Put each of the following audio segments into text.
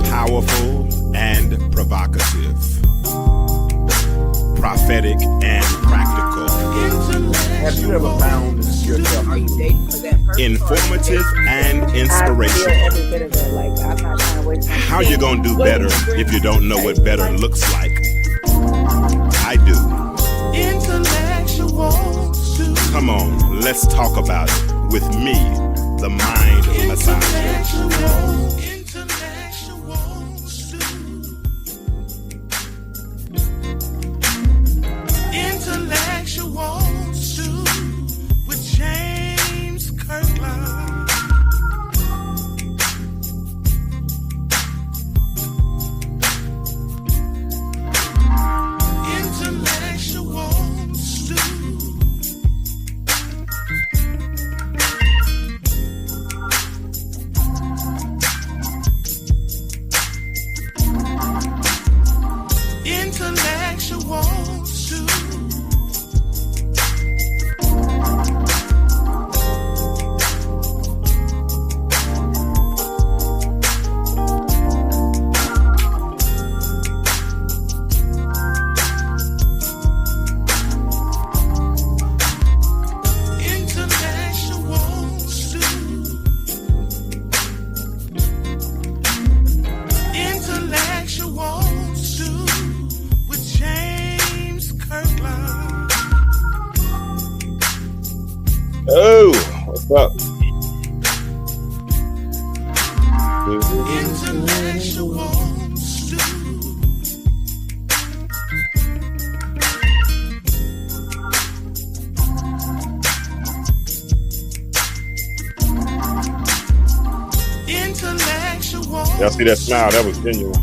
Powerful and provocative, prophetic and practical, Have you ever found yourself? Are you dating for that person? informative and I feel inspirational. every bit of it. Like, I'm not trying to waste my How you gonna do better if you don't know what better looks like? I do. Come on, let's talk about it with me, the mind massager. Oh, what's up? Y'all see that smile? That was genuine.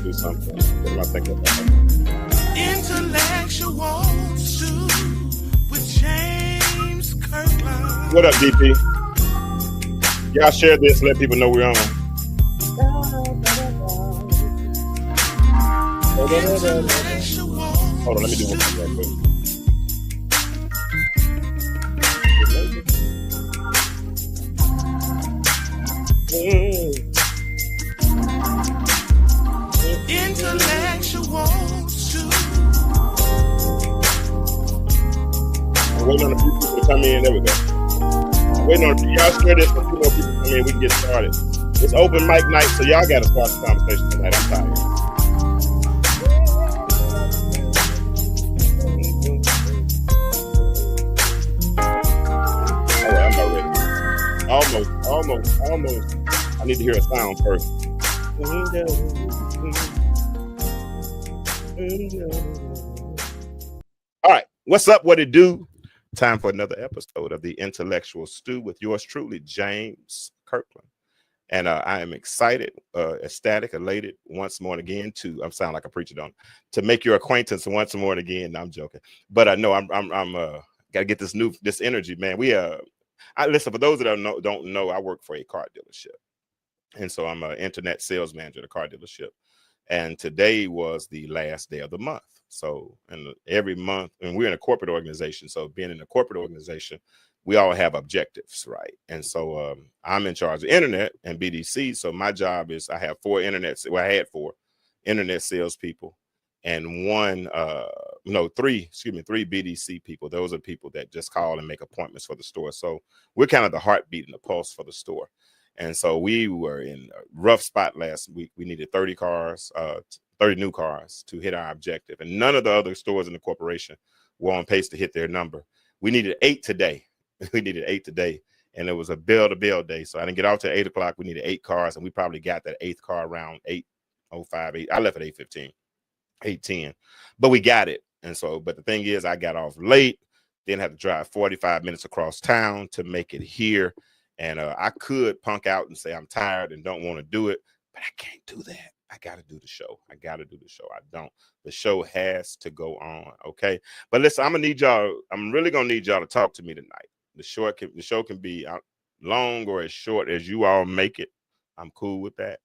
Do something. What am I thinking about? What up, DP? Y'all share this, let people know we're on. Hold on, let me do one real quick. I'm waiting on a few people to come in. There we go. I'm waiting on y'all share this when a few more people come in. We can get started. It's open mic night, so y'all got to start the conversation tonight. I'm tired. All right, I'm about ready. Almost. I need to hear a sound first. All right, what's up? What it do? Time for another episode of the Intellectual Stew with yours truly, James Kirkland. And I am excited, ecstatic, elated once more and again to, I sound like a preacher, don't, to make your acquaintance once more and again. No, I'm joking. But I know I'm gotta get this energy, man. I listen, for those that don't know, I work for a car dealership. And so I'm an internet sales manager at a car dealership. And today was the last day of the month. So, and every month, and we're in a corporate organization. So being in a corporate organization, we all have objectives, right? And so I'm in charge of internet and BDC. So my job is I have I had 4 internet salespeople and three BDC people. Those are people that just call and make appointments for the store. So we're kind of the heartbeat and the pulse for the store. And so we were in a rough spot last week. We needed 30 new cars to hit our objective. And none of the other stores in the corporation were on pace to hit their number. We needed 8 today. And it was a bill-to-bill day. So I didn't get off till 8 o'clock. We needed 8 cars, and we probably got that 8th car around 8:05. I left at 8:15, 8:10. But we got it. And so, but the thing is, I got off late, then had to drive 45 minutes across town to make it here. And I could punk out and say I'm tired and don't want to do it, but I can't do that. I got to do the show. I got to do the show. I don't. The show has to go on. Okay. But listen, I'm really going to need y'all to talk to me tonight. The show can be long or as short as you all make it. I'm cool with that.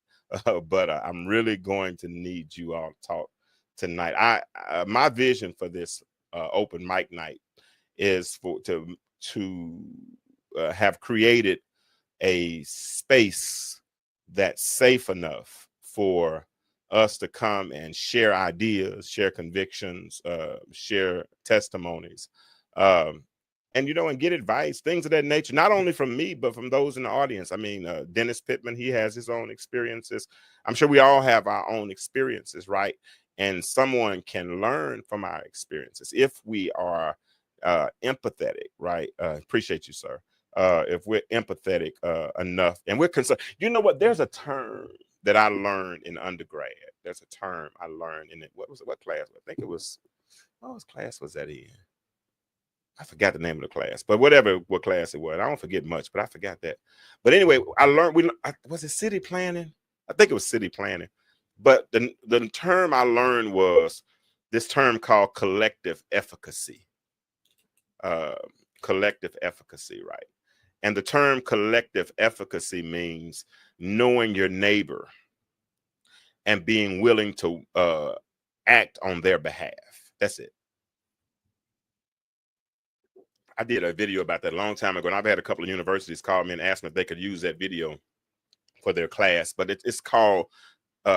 But I'm really going to need you all to talk tonight. My vision for this open mic night is to have created a space that's safe enough for us to come and share ideas, share convictions, share testimonies, and and get advice, things of that nature, not only from me, but from those in the audience. I mean, Dennis Pittman, he has his own experiences. I'm sure we all have our own experiences, right? And someone can learn from our experiences if we are empathetic, right? Appreciate you, sir. If we're empathetic enough and we're concerned. You know what? There's a term that I learned in undergrad. There's a term I learned in it. What class? I think it was, what class was that in? I forgot the name of the class, but what class it was. I don't forget much, but I forgot that. But anyway, I learned, was it city planning? I think it was city planning. But the term I learned was this term called collective efficacy. Collective efficacy, right? And the term collective efficacy means knowing your neighbor and being willing to act on their behalf. That's it. I did a video about that a long time ago, and I've had a couple of universities call me and ask me if they could use that video for their class. But it's called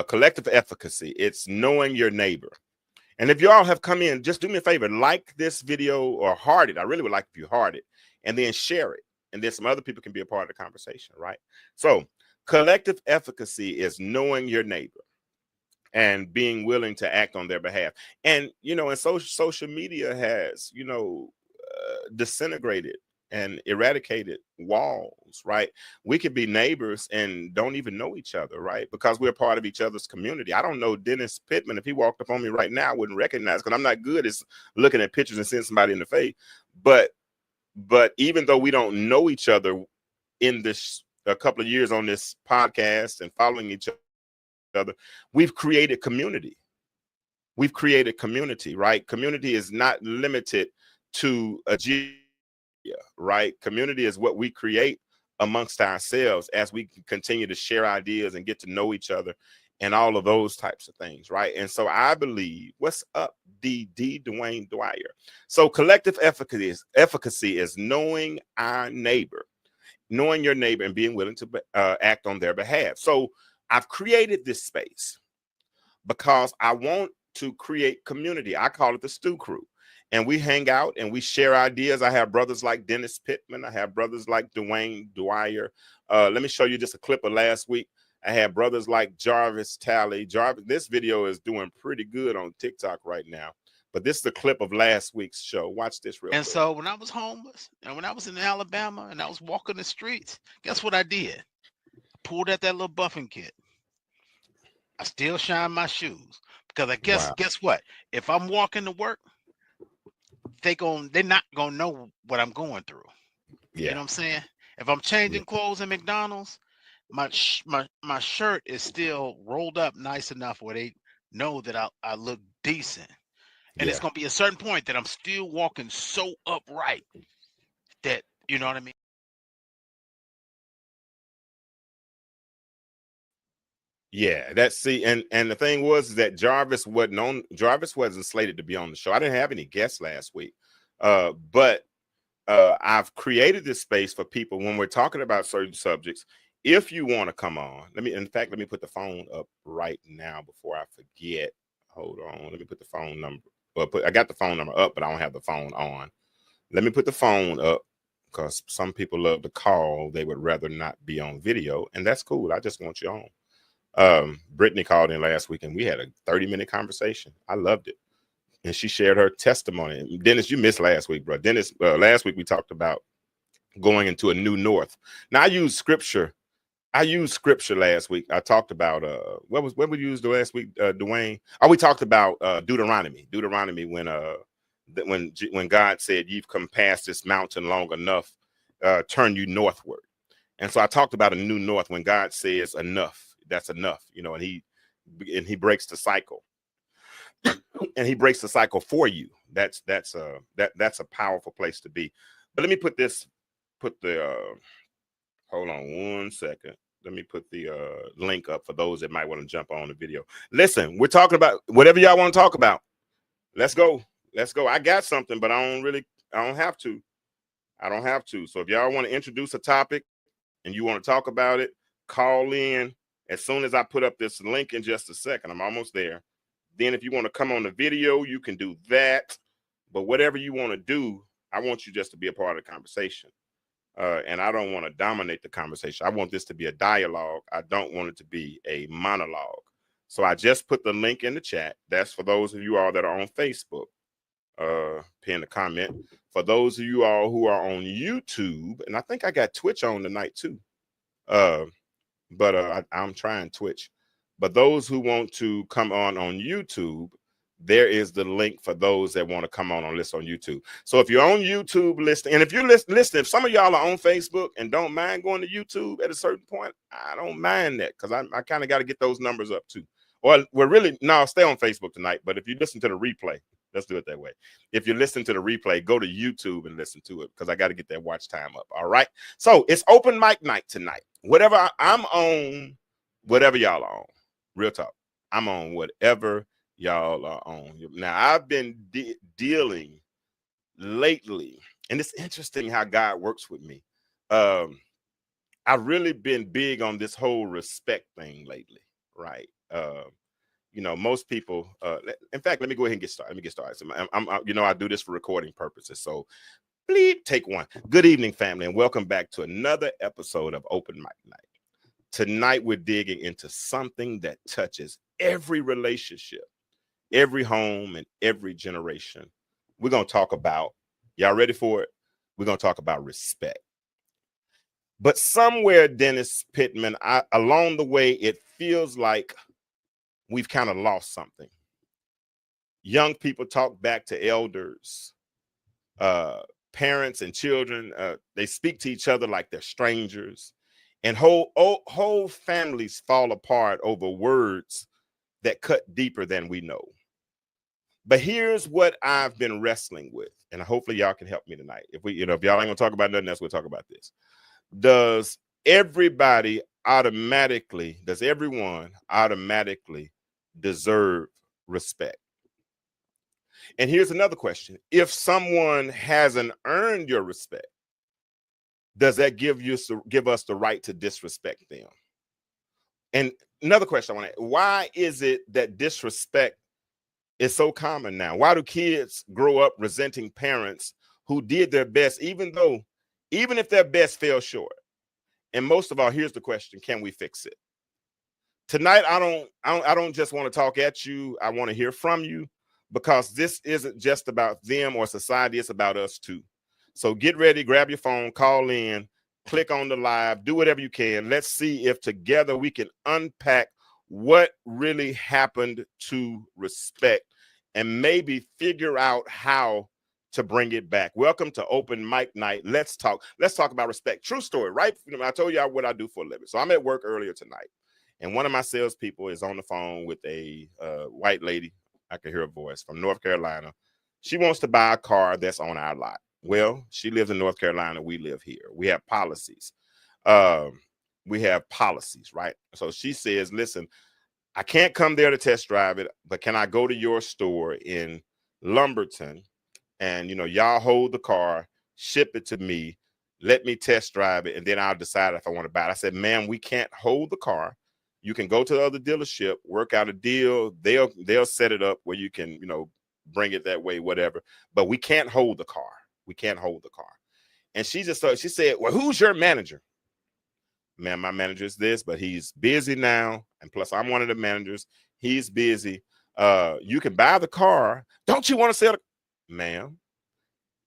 collective efficacy. It's knowing your neighbor. And if you all have come in, just do me a favor, like this video or heart it. I really would like if you heart it and then share it. And then some other people can be a part of the conversation, right? So collective efficacy is knowing your neighbor and being willing to act on their behalf. And, and social media has, disintegrated and eradicated walls, right? We could be neighbors and don't even know each other, right? Because we're part of each other's community. I don't know Dennis Pittman. If he walked up on me right now, I wouldn't recognize, because I'm not good at looking at pictures and seeing somebody in the face. But even though we don't know each other in this a couple of years on this podcast and following each other, we've created community. We've created community, right? Community is not limited to a geography, right? Community is what we create amongst ourselves as we continue to share ideas and get to know each other and all of those types of things, right? And so I believe, what's up, Dwayne Dwyer? So collective efficacy is knowing our neighbor, knowing your neighbor and being willing to act on their behalf. So I've created this space because I want to create community. I call it the Stew Crew. And we hang out and we share ideas. I have brothers like Dennis Pittman. I have brothers like Dwayne Dwyer. Let me show you just a clip of last week. I had brothers like Jarvis Talley. This video is doing pretty good on TikTok right now. But this is a clip of last week's show. Watch this real quick. And so when I was homeless and when I was in Alabama and I was walking the streets, guess what I did? I pulled out that little buffing kit. I still shine my shoes because I guess what? If I'm walking to work, they're not gonna know what I'm going through. Yeah. You know what I'm saying? If I'm changing clothes at McDonald's, my shirt is still rolled up nice enough where they know that I look decent. And it's gonna be a certain point that I'm still walking so upright that, you know what I mean? Yeah, and the thing was that Jarvis wasn't slated to be on the show. I didn't have any guests last week. But I've created this space for people when we're talking about certain subjects. If you want to come on, let me put the phone up right now before I forget. Hold on. Let me put the phone number. I got the phone number up, but I don't have the phone on. Let me put the phone up because some people love to call. They would rather not be on video, and that's cool. I just want you on. Brittany called in last week and we had a 30-minute conversation. I loved it. And she shared her testimony. Dennis, you missed last week, bro. Dennis, last week we talked about going into a new north. Now I used scripture last week. I talked about what we used the last week, Dwayne? We talked about Deuteronomy when God said, you've come past this mountain long enough, turn you northward. And so I talked about a new north when God says enough, that's enough, you know, and he breaks the cycle. And he breaks the cycle for you. That's a powerful place to be. But let me put the hold on one second. Let me put the link up for those that might want to jump on the video. Listen, we're talking about whatever y'all want to talk about. Let's go. Let's go. I got something, but I don't have to. I don't have to. So if y'all want to introduce a topic and you want to talk about it, call in as soon as I put up this link in just a second. I'm almost there. Then if you want to come on the video, you can do that. But whatever you want to do, I want you just to be a part of the conversation. And I don't want to dominate the conversation. I want this to be a dialogue. I don't want it to be a monologue. So I just put the link in the chat. That's for those of you all that are on Facebook. Pin a comment. For those of you all who are on YouTube, and I think I got Twitch on tonight too. But I'm trying Twitch. But those who want to come on YouTube, there is the link for those that want to come on list on YouTube. So if you're on YouTube listening, and if you're listening, if some of y'all are on Facebook and don't mind going to YouTube at a certain point, I don't mind that, because I kind of got to get those numbers up too. Or we're really, no, stay on Facebook tonight. But if you listen to the replay, let's do it that way. If you listen to the replay, go to YouTube and listen to it, because I got to get that watch time up. All right. So it's open mic night tonight. Whatever I'm on, whatever y'all are on. Real talk. I'm on whatever y'all are on. Now, I've been dealing lately, and it's interesting how God works with me. I've really been big on this whole respect thing lately, right? You know, most people, in fact, let me go ahead and get started. Let me get started. So I do this for recording purposes. So please take one. Good evening, family, and welcome back to another episode of Open Mic Night. Tonight, we're digging into something that touches every relationship, every home, and every generation. We're going to talk about, y'all ready for it? We're going to talk about respect. But somewhere, Dennis Pittman, along the way, it feels like we've kind of lost something. Young people talk back to elders, parents and children. They speak to each other like they're strangers. And whole families fall apart over words that cut deeper than we know. But here's what I've been wrestling with, and hopefully y'all can help me tonight. If y'all ain't gonna talk about nothing else, we'll talk about this. Does everyone automatically deserve respect? And here's another question. If someone hasn't earned your respect, does that give us the right to disrespect them? And another question I want to ask, why is it that disrespect is so common now? Why do kids grow up resenting parents who did their best, even if their best fell short? And most of all, here's the question: can we fix it? Tonight, I don't just want to talk at you. I want to hear from you, because this isn't just about them or society. It's about us too. So get ready, grab your phone, call in, click on the live, do whatever you can. Let's see if together we can unpack what really happened to respect and maybe figure out how to bring it back. Welcome to Open Mic Night. Let's talk about respect. True story, right? I told y'all what I do for a living. So I'm at work earlier tonight, and one of my salespeople is on the phone with a white lady. I can hear her voice, from North Carolina. She wants to buy a car that's on our lot. Well, she lives in North Carolina. We live here. We have policies. Right? So she says, listen, I can't come there to test drive it, but can I go to your store in Lumberton and, y'all hold the car, ship it to me, let me test drive it, and then I'll decide if I want to buy it. I said, ma'am, we can't hold the car. You can go to the other dealership, work out a deal. They'll set it up where you can, bring it that way, whatever. But we can't hold the car. We can't hold the car. And she said, well, who's your manager? Man, my manager is this, but he's busy now. And plus, I'm one of the managers. He's busy. You can buy the car. Don't you want to sell it? Ma'am,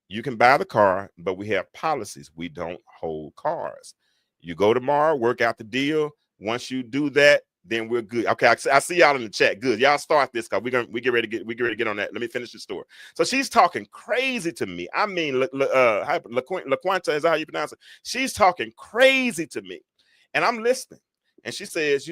you can buy the car, but we have policies. We don't hold cars. You go tomorrow, work out the deal. Once you do that, then we're good. Okay, I see y'all in the chat. Good, y'all start this because we get ready to get on that. Let me finish the story. So she's talking crazy to me. I mean, LaQuanta is that how you pronounce it? She's talking crazy to me, and I'm listening. And she says,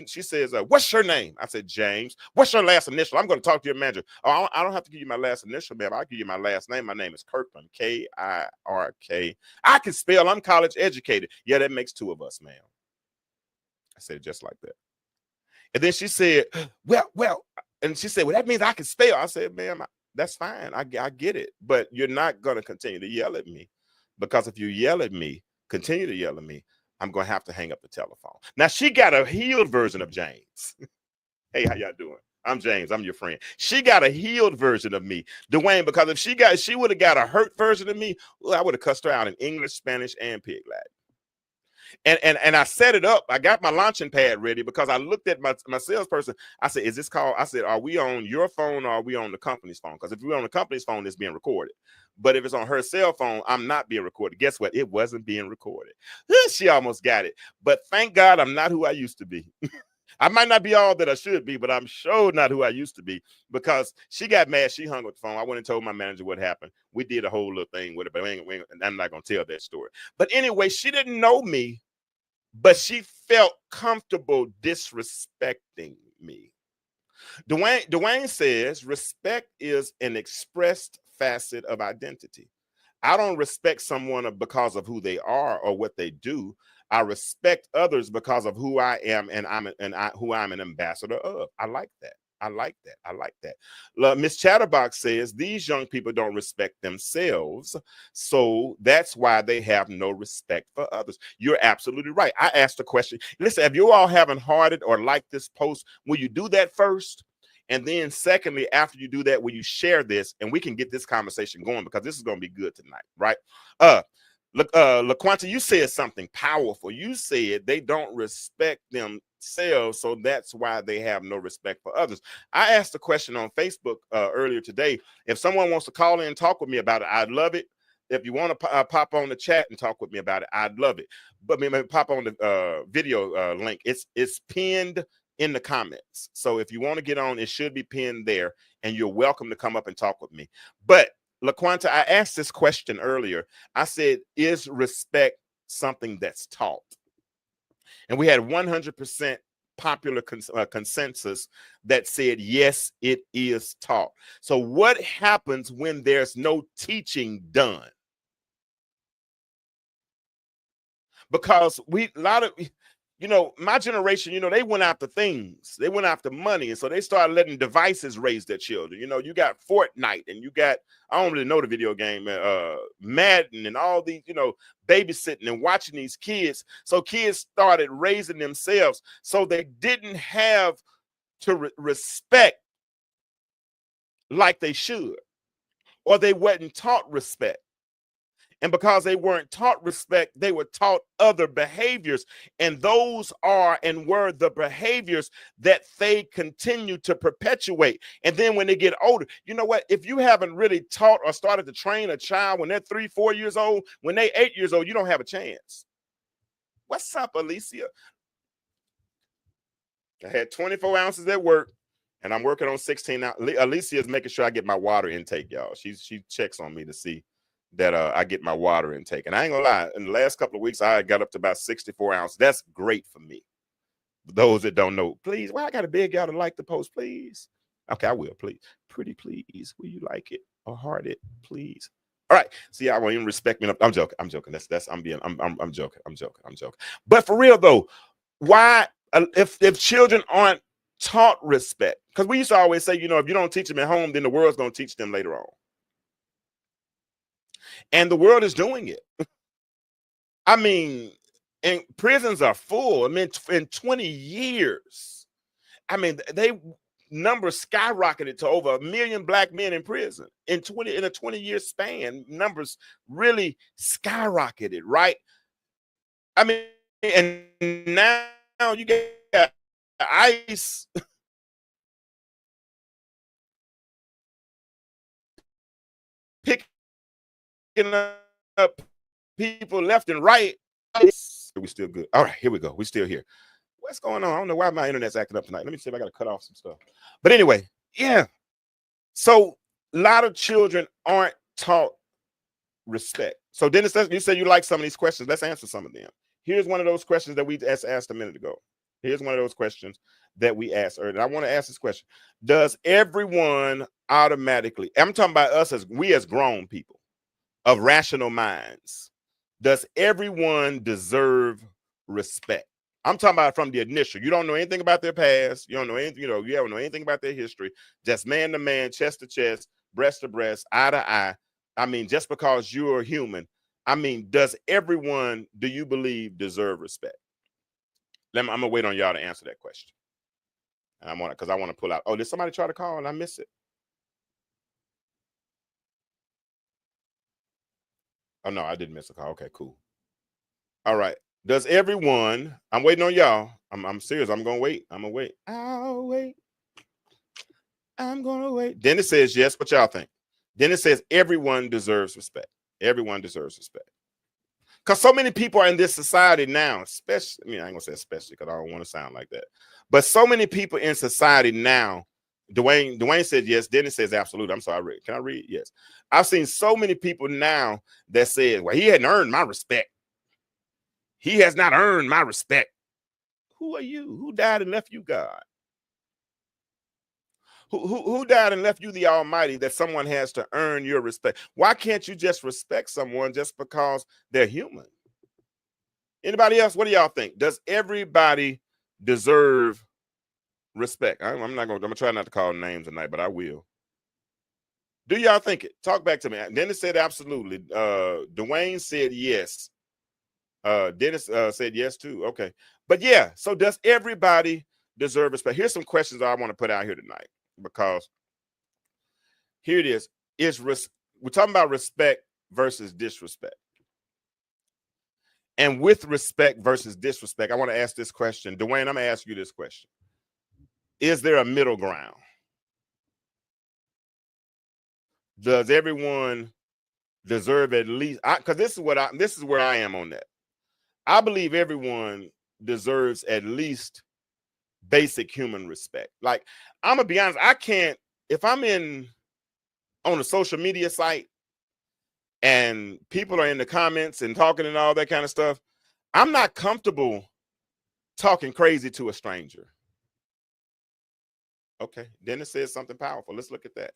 what's your name? I said, James. What's your last initial? I'm going to talk to your manager. Oh, I don't have to give you my last initial, ma'am. I'll give you my last name. My name is Kirkland, Kirk. I can spell. I'm college educated. Yeah, that makes two of us, ma'am. I said it just like that. And then she said, well, and she said, well, that means I can spell. I said, ma'am, that's fine. I get it. But you're not going to continue to yell at me, because if you yell at me, continue to yell at me, I'm going to have to hang up the telephone. Now, she got a healed version of James. Hey, how y'all doing? I'm James. I'm your friend. She got a healed version of me, Dwayne, because if she would have got a hurt version of me, well, I would have cussed her out in English, Spanish, and Pig Latin. And I set it up. I got my launching pad ready because I looked at my salesperson. I said, is this call? I said, are we on your phone or are we on the company's phone? Because if we're on the company's phone, it's being recorded. But if it's on her cell phone, I'm not being recorded. Guess what? It wasn't being recorded. She almost got it. But thank God I'm not who I used to be. I might not be all that I should be, but I'm sure not who I used to be, because she got mad. She hung up the phone. I went and told my manager what happened. We did a whole little thing with it, but I'm not going to tell that story. But anyway, she didn't know me, but she felt comfortable disrespecting me. Dwayne says respect is an expressed facet of identity. I don't respect someone because of who they are or what they do. I respect others because of who I am and who I'm an ambassador of. I like that. I like that. I like that. Miss Chatterbox says these young people don't respect themselves, so that's why they have no respect for others. You're absolutely right. I asked a question. Listen, if you all haven't hearted or liked this post, will you do that first? And then secondly, after you do that, will you share this and we can get this conversation going, because this is going to be good tonight, right? LaQuanta, you said something powerful. You said they don't respect themselves, so that's why they have no respect for others. I asked a question on Facebook earlier today. If someone wants to call in and talk with me about it, I'd love it. If you want to pop on the chat and talk with me about it, I'd love it. But maybe pop on the video link. It's pinned in the comments. So if you want to get on, it should be pinned there, and you're welcome to come up and talk with me. But LaQuanta, I asked this question earlier. I said, is respect something that's taught? And we had 100% popular consensus that said, yes, it is taught. So what happens when there's no teaching done? Because my generation, they went after things. They went after money. And so they started letting devices raise their children. You got Fortnite and you got, I don't really know the video game, Madden and all these, babysitting and watching these kids. So kids started raising themselves. So they didn't have to respect like they should, or they wasn't taught respect. And because they weren't taught respect, they were taught other behaviors. And those are and were the behaviors that they continue to perpetuate. And then when they get older, you know what? If you haven't really taught or started to train a child when they're 3, 4 years old, when they're 8 years old, you don't have a chance. What's up, Alicia? I had 24 ounces at work, and I'm working on 16 now. Alicia is making sure I get my water intake, y'all. She checks on me to see that I get my water intake. And I ain't gonna lie, in the last couple of weeks, I got up to about 64 ounces. That's great for me. Those that don't know, please, I gotta beg y'all to like the post, please. Okay, I will, please. Pretty please, will you like it or heart it, please? All right. See, I won't even respect me. I'm joking. I'm joking. I'm joking. But for real though, why if children aren't taught respect? Because we used to always say, if you don't teach them at home, then the world's gonna teach them later on. And the world is doing it. I mean, and prisons are full. I mean, in 20 years, they numbers skyrocketed to over 1 million black men in prison in a 20-year span. Numbers really skyrocketed, right? I mean, and now you got ICE picking up people left and right. We still good. All right, here we go. We still here. What's going on? I don't know why my internet's acting up tonight. Let me see if I got to cut off some stuff. But anyway, yeah. So a lot of children aren't taught respect. So Dennis, you said you like some of these questions. Let's answer some of them. Here's one of those questions that we asked a minute ago. Here's one of those questions that we asked earlier. I want to ask this question. Does everyone automatically, I'm talking about us as grown people of rational minds, does everyone deserve respect? I'm talking about from the initial. You don't know anything about their past. You don't know anything, you haven't know anything about their history. Just man to man, chest to chest, breast to breast, eye to eye. I mean, just because you're human, I mean, does everyone, do you believe, deserve respect? I'm gonna wait on y'all to answer that question. And I want to pull out. Oh, did somebody try to call and I miss it? Oh no, I didn't miss a call. Okay, cool. All right. Does everyone? I'm waiting on y'all. I'm serious. I'm gonna wait. I'm gonna wait. I'll wait. I'm gonna wait. Dennis says yes. What y'all think? Dennis says everyone deserves respect. Everyone deserves respect. Because so many people are in this society now, especially, I mean, I ain't gonna say especially because I don't want to sound like that. But so many people in society now, Dwayne said yes, Dennis says absolutely. I'm sorry, can I read? Yes. I've seen so many people now that said, well, he hadn't earned my respect. He has not earned my respect. Who are you? Who died and left you God? Who died and left you the Almighty that someone has to earn your respect? Why can't you just respect someone just because they're human? Anybody else? What do y'all think? Does everybody deserve respect? I'm gonna try not to call names tonight, but I will. Do y'all think it? Talk back to me. Dennis said absolutely. Dwayne said yes. Dennis said yes too. Okay. But yeah, so does everybody deserve respect? Here's some questions I want to put out here tonight, because here it is. We're talking about respect versus disrespect. And with respect versus disrespect, I want to ask this question. Dwayne, I'm going to ask you this question. Is there a middle ground? Does everyone deserve at least, because this is where I am on that. I believe everyone deserves at least basic human respect. Like, I'm gonna be honest, I can't, if I'm on a social media site and people are in the comments and talking and all that kind of stuff, I'm not comfortable talking crazy to a stranger. Okay, Dennis says something powerful. Let's look at that.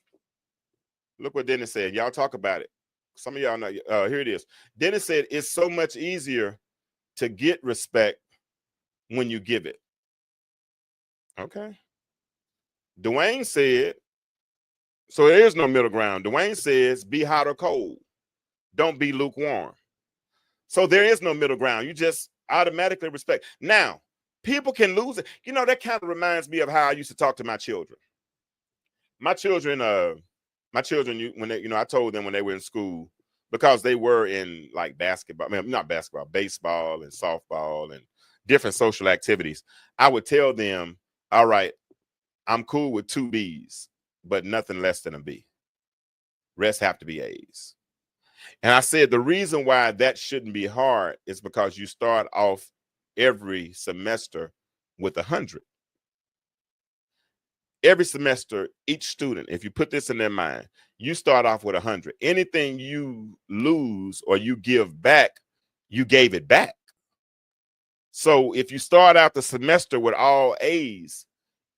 Look what Dennis said. Y'all talk about it. Some of y'all know. Here it is. Dennis said it's so much easier to get respect when you give it. Okay. Dwayne said, so there is no middle ground. Dwayne says, be hot or cold. Don't be lukewarm. So there is no middle ground. You just automatically respect. Now, people can lose it. You know, that kind of reminds me of how I used to talk to my children. My children, when they, I told them when they were in school, because they were in like basketball, I mean, not basketball, baseball and softball and different social activities. I would tell them, all right, I'm cool with 2 B's, but nothing less than a B. Rest have to be A's. And I said the reason why that shouldn't be hard is because you start off every semester with 100. Every semester, each student, if you put this in their mind, you start off with 100. Anything you lose or you give back, you gave it back. So if you start out the semester with all A's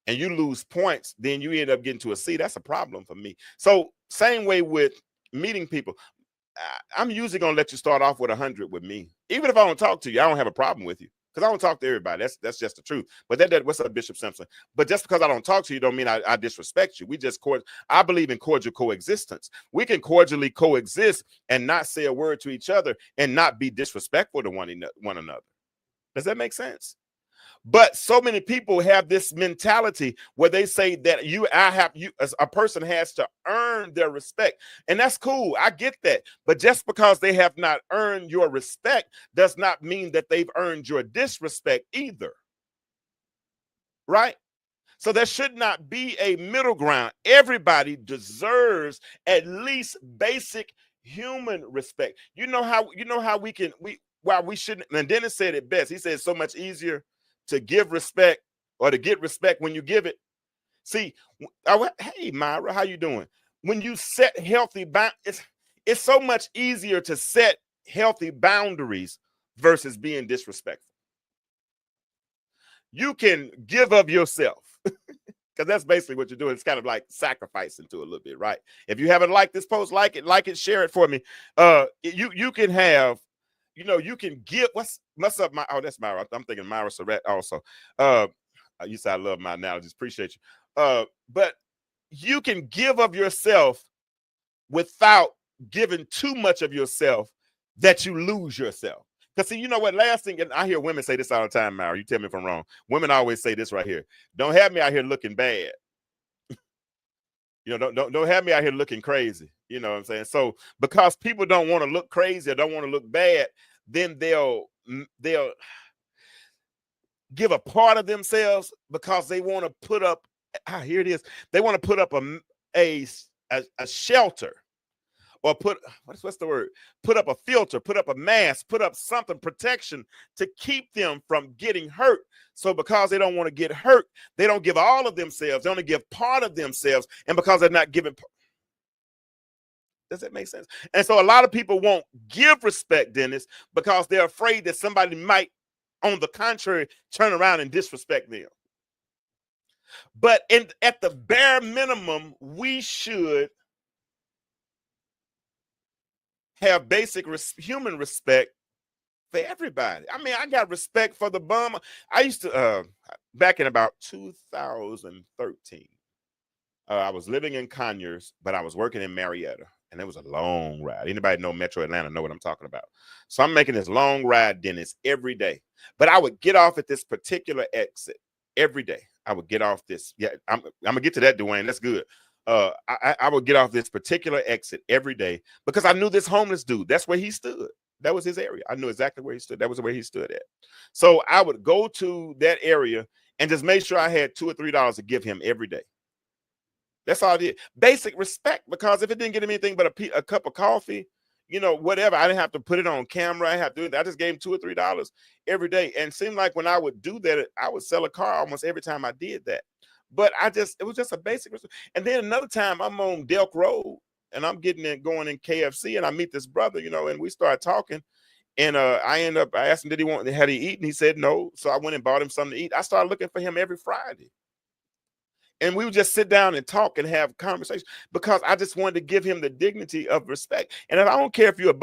and you lose points, then you end up getting to a C. That's a problem for me. So same way with meeting people. I'm usually going to let you start off with 100 with me. Even if I don't talk to you, I don't have a problem with you, because I don't talk to everybody. That's just the truth. But what's up, Bishop Simpson? But just because I don't talk to you don't mean I disrespect you. I believe in cordial coexistence. We can cordially coexist and not say a word to each other and not be disrespectful to one another. Does that make sense? But so many people have this mentality where they say that a person has to earn their respect. And that's cool. I get that. But just because they have not earned your respect does not mean that they've earned your disrespect either. Right? So there should not be a middle ground. Everybody deserves at least basic human respect. You know how we shouldn't, and Dennis said it best. He said it's so much easier to give respect or to get respect when you give it. See, hey Myra, how you doing? When you set healthy boundaries, it's so much easier to set healthy boundaries versus being disrespectful. You can give of yourself because that's basically what you're doing. It's kind of like sacrificing to a little bit, right? If you haven't liked this post, like it, share it for me. You can have, you can give. What's up, my? Oh, that's Myra. I'm thinking Myra Surratt also. You said I love my analogies. Appreciate you. But you can give of yourself without giving too much of yourself that you lose yourself. Because see, you know what? Last thing, and I hear women say this all the time, Myra. You tell me if I'm wrong. Women always say this right here. Don't have me out here looking bad. Don't have me out here looking crazy. You know what I'm saying? So because people don't want to look crazy or don't want to look bad, then they'll give a part of themselves because they want to put up. Here it is. They want to put up a shelter. Or what's the word? Put up a filter, put up a mask, put up something, protection to keep them from getting hurt. So because they don't want to get hurt, they don't give all of themselves. They only give part of themselves. And because they're not giving, does that make sense? And so a lot of people won't give respect, Dennis, because they're afraid that somebody might, on the contrary, turn around and disrespect them. But at the bare minimum, we should have basic human respect for everybody. I mean, I got respect for the bum. I used to, back in about 2013, I was living in Conyers, but I was working in Marietta, and it was a long ride. Anybody know Metro Atlanta know what I'm talking about. So I'm making this long ride, Dennis, every day. But I would get off at this particular exit every day. I would get off this. Yeah, I'm going to get to that, Dwayne. That's good. I would get off this particular exit every day because I knew this homeless dude. That's where he stood. That was his area. I knew exactly where he stood. That was where he stood at. So I would go to that area and just make sure I had $2 or $3 to give him every day. That's all I did. Basic respect, because if it didn't get him anything but a cup of coffee, whatever, I didn't have to put it on camera. I just gave him $2 or $3 every day. And it seemed like when I would do that, I would sell a car almost every time I did that. But it was just a basic. And then another time I'm on Delk Road and I'm going in KFC and I meet this brother, and we start talking. And I asked him, had he eaten? He said no. So I went and bought him something to eat. I started looking for him every Friday. And we would just sit down and talk and have conversations because I just wanted to give him the dignity of respect. And I don't care if you're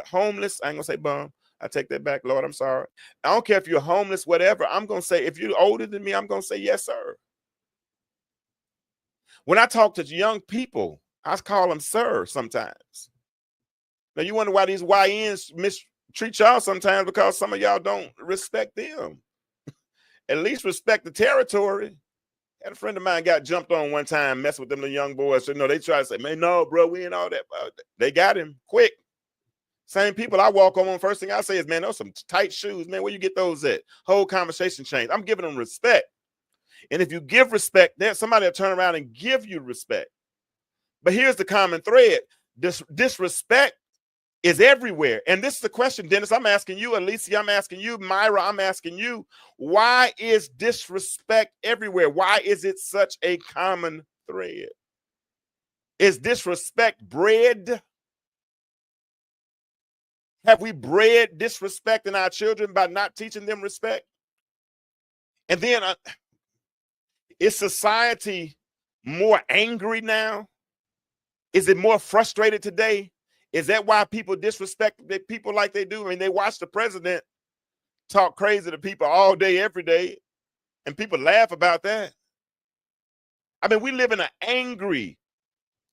homeless, I ain't gonna say bum. I take that back, Lord, I'm sorry. I don't care if you're homeless, whatever. I'm going to say, if you're older than me, I'm going to say, yes, sir. When I talk to young people, I call them sir sometimes. Now, you wonder why these YNs mistreat y'all sometimes, because some of y'all don't respect them. At least respect the territory. I had a friend of mine got jumped on one time, messing with them, the young boys. So, they try to say, man, no, bro, we ain't all that. They got him quick. Same people I walk on, first thing I say is, man, those some tight shoes, man. Where you get those at? Whole conversation change. I'm giving them respect. And if you give respect, there's somebody will turn around and give you respect. But here's the common thread. Disrespect is everywhere. And this is the question, Dennis, I'm asking you, Alicia, I'm asking you, Myra, I'm asking you, why is disrespect everywhere? Why is it such a common thread? Is disrespect bred? Have we bred disrespect in our children by not teaching them respect? And then is society more angry now? Is it more frustrated today? Is that why people disrespect people like they do? I mean, they watch the president talk crazy to people all day, every day, and people laugh about that. I mean, we live in an angry,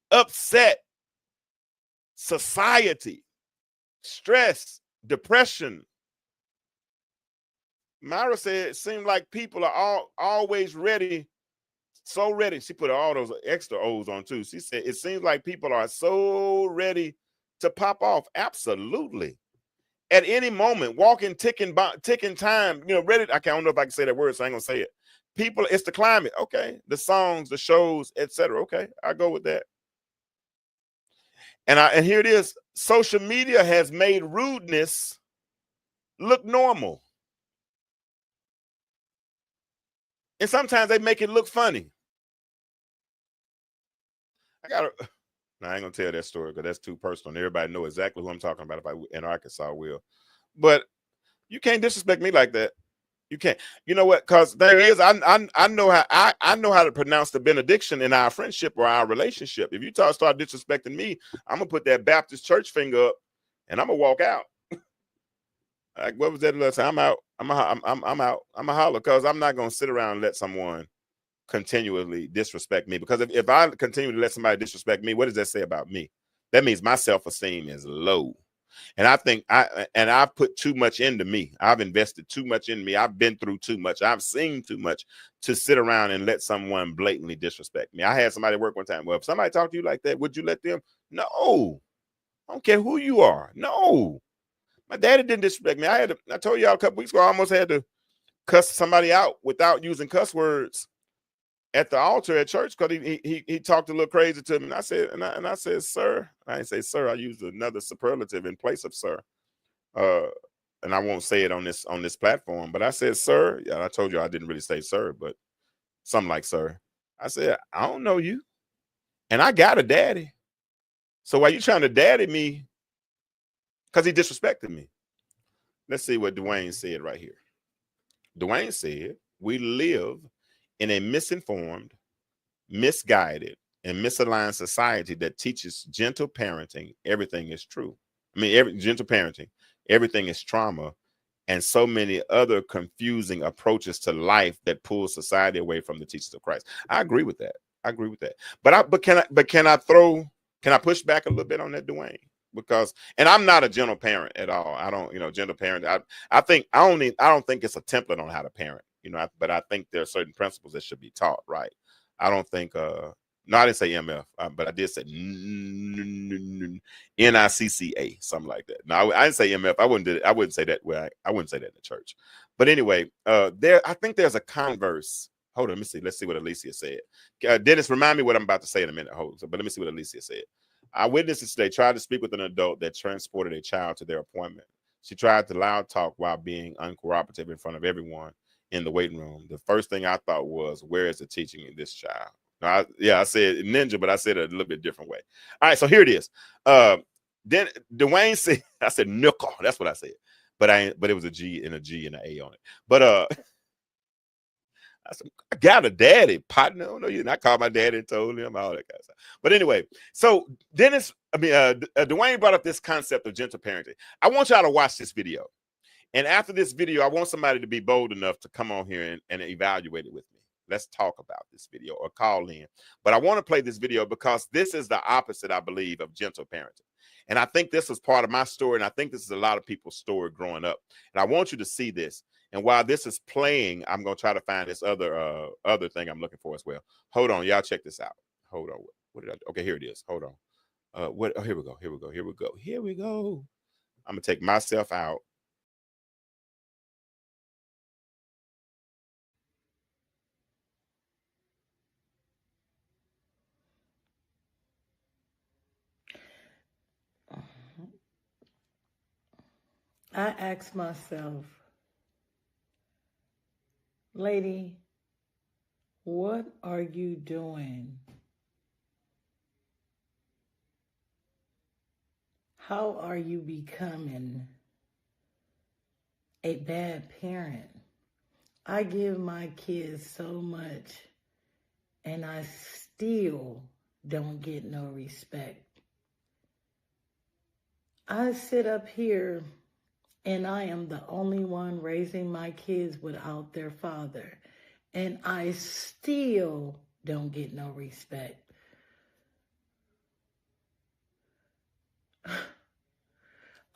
upset society. Stress, depression. Myra said it seemed like people are always ready, so ready. She put all those extra O's on too. She said it seems like people are so ready to pop off. Absolutely. At any moment, walking, ticking time, ready. I don't know if I can say that word, so I ain't gonna say it. People, it's the climate. Okay. The songs, the shows, etc. Okay, I go with that. And here it is. Social media has made rudeness look normal. And sometimes they make it look funny. I ain't gonna tell that story because that's too personal. And everybody know exactly who I'm talking about. If I in Arkansas will, but you can't disrespect me like that. You can't. You know what? Because there is, I know how I know how to pronounce the benediction in our friendship or our relationship. If you start disrespecting me, I'm gonna put that Baptist church finger up, and I'm gonna walk out. Like, what was that last time? I'm out. I'm out. I'm a holler because I'm not gonna sit around and let someone continually disrespect me. Because if I continue to let somebody disrespect me, what does that say about me? That means my self-esteem is low. And I think I've put too much into me. I've invested too much in me. I've been through too much. I've seen too much to sit around and let someone blatantly disrespect me. I had somebody work one time. Well, if somebody talked to you like that, would you let them? No. I don't care who you are. No. My daddy didn't disrespect me. I told y'all a couple weeks ago, I almost had to cuss somebody out without using cuss words at the altar at church because he talked a little crazy to me. And I said, sir. I didn't say sir. I used another superlative in place of sir. And I won't say it on this platform, but I said, sir. Yeah, I told you I didn't really say sir, but something like sir. I said, I don't know you. And I got a daddy. So why you trying to daddy me? Because he disrespected me. Let's see what Dwayne said right here. Dwayne said, we live in a misinformed, misguided, and misaligned society that teaches gentle parenting. Everything is true. I mean, gentle parenting, everything is trauma, and so many other confusing approaches to life that pull society away from the teachings of Christ. I agree with that. But can I push back a little bit on that, Dwayne? Because, and I'm not a gentle parent at all. I don't, gentle parent. I don't think it's a template on how to parent, but I think there are certain principles that should be taught, right? I don't think, no, I didn't say MF, but I did say NICCA, something like that. No, I didn't say MF. I wouldn't say that. I wouldn't say that in the church. But anyway, I think there's a converse. Hold on, let me see. Let's see what Alicia said. Dennis, remind me what I'm about to say in a minute. But let me see what Alicia said. Our witnesses today tried to speak with an adult that transported a child to their appointment. She tried to loud talk while being uncooperative in front of everyone in the waiting room. The first thing I thought was, where is the teaching in this child? I said ninja, but I said it a little bit different way. All right, so here it is. Then Dwayne said, I said nickel. That's what I said. But it was a G and an A on it. But I said, I got a daddy, partner. No, you didn't. I called my daddy and told him all that kind of stuff. But anyway, so Dwayne brought up this concept of gentle parenting. I want y'all to watch this video. And after this video, I want somebody to be bold enough to come on here and evaluate it with me. Let's talk about this video or call in. But I want to play this video because this is the opposite, I believe, of gentle parenting. And I think this was part of my story. And I think this is a lot of people's story growing up. And I want you to see this. And while this is playing, I'm going to try to find this other thing I'm looking for as well. Hold on. Y'all check this out. Hold on. What did I do? Okay, here it is. Hold on. Here we go. I'm going to take myself out. I ask myself, lady, what are you doing? How are you becoming a bad parent? I give my kids so much and I still don't get no respect. I sit up here and I am the only one raising my kids without their father. And I still don't get no respect.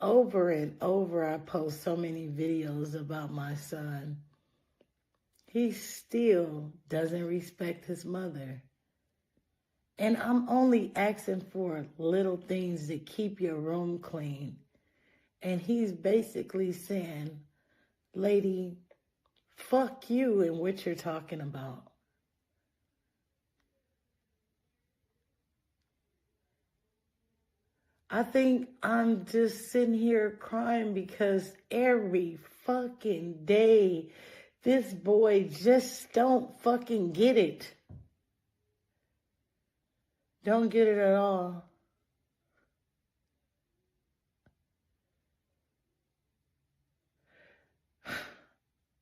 Over and over, I post so many videos about my son. He still doesn't respect his mother. And I'm only asking for little things to keep your room clean. And he's basically saying, lady, fuck you and what you're talking about. I think I'm just sitting here crying because every fucking day This boy just don't fucking get it. Don't get it at all.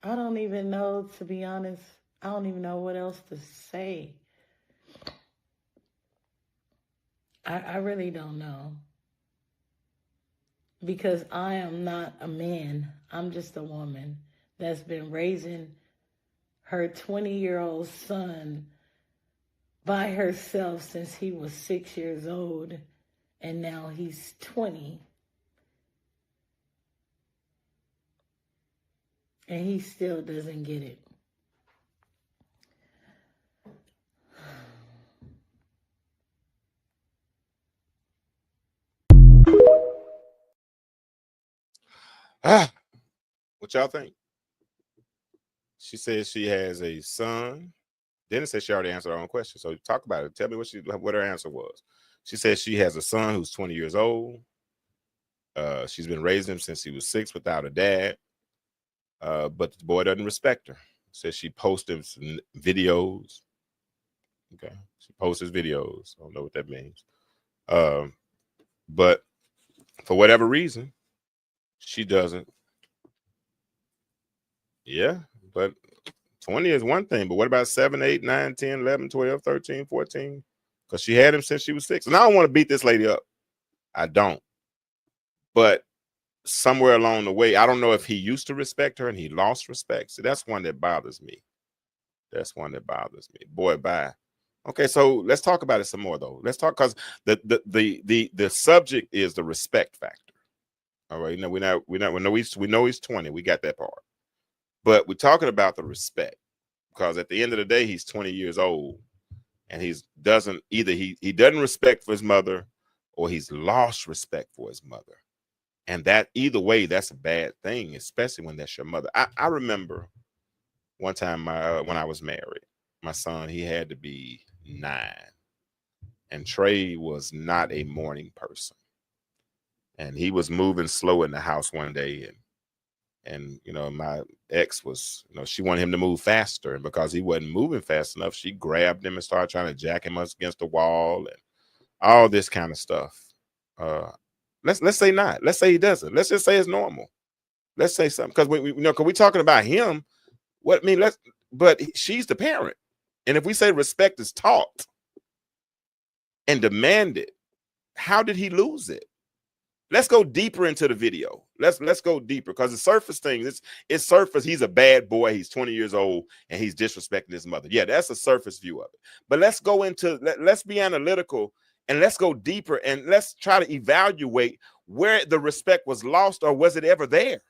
I don't even know, to be honest. I don't even know what else to say. I really don't know. Because I am not a man. I'm just a woman that's been raising her 20-year-old son by herself since he was 6 years old. And now he's 20. And he still doesn't get it. What y'all think? She says she has a son. Dennis said she already answered her own question. So talk about it. Tell me what her answer was. She says she has a son who's 20 years old. She's been raising him since he was 6 without a dad. But the boy doesn't respect her. Says she posted some videos. Okay. She posts his videos. I don't know what that means. But for whatever reason, she doesn't. Yeah, but 20 is one thing. But what about 7, 8, 9, 10, 11, 12, 13, 14? Because she had him since she was 6. And I don't want to beat this lady up. I don't. But somewhere along the way, I don't know if he used to respect her and he lost respect. So that's one that bothers me. That's one that bothers me. Boy, bye. Okay, so let's talk about it some more though. Let's talk, because the subject is the respect factor. All right, we know he's 20. We got that part. But we're talking about the respect, because at the end of the day, he's 20 years old, and he doesn't respect for his mother, or he's lost respect for his mother. And that either way, that's a bad thing, especially when that's your mother. I remember one time when I was married, my son, he had to be 9, and Trey was not a morning person, and he was moving slow in the house one day, and you know, my ex was, you know, she wanted him to move faster, and because he wasn't moving fast enough, she grabbed him and started trying to jack him up against the wall and all this kind of stuff. Let's say not. Let's say he doesn't. Let's just say it's normal. Let's say something, because because we're talking about him. What I mean, but she's the parent, and if we say respect is taught and demanded, how did he lose it? Let's go deeper into the video. Let's go deeper, because the surface thing, it's surface. He's a bad boy. He's 20 years old and he's disrespecting his mother. Yeah, that's a surface view of it. But let's go into, let's be analytical, and let's go deeper, and let's try to evaluate where the respect was lost, or was it ever there?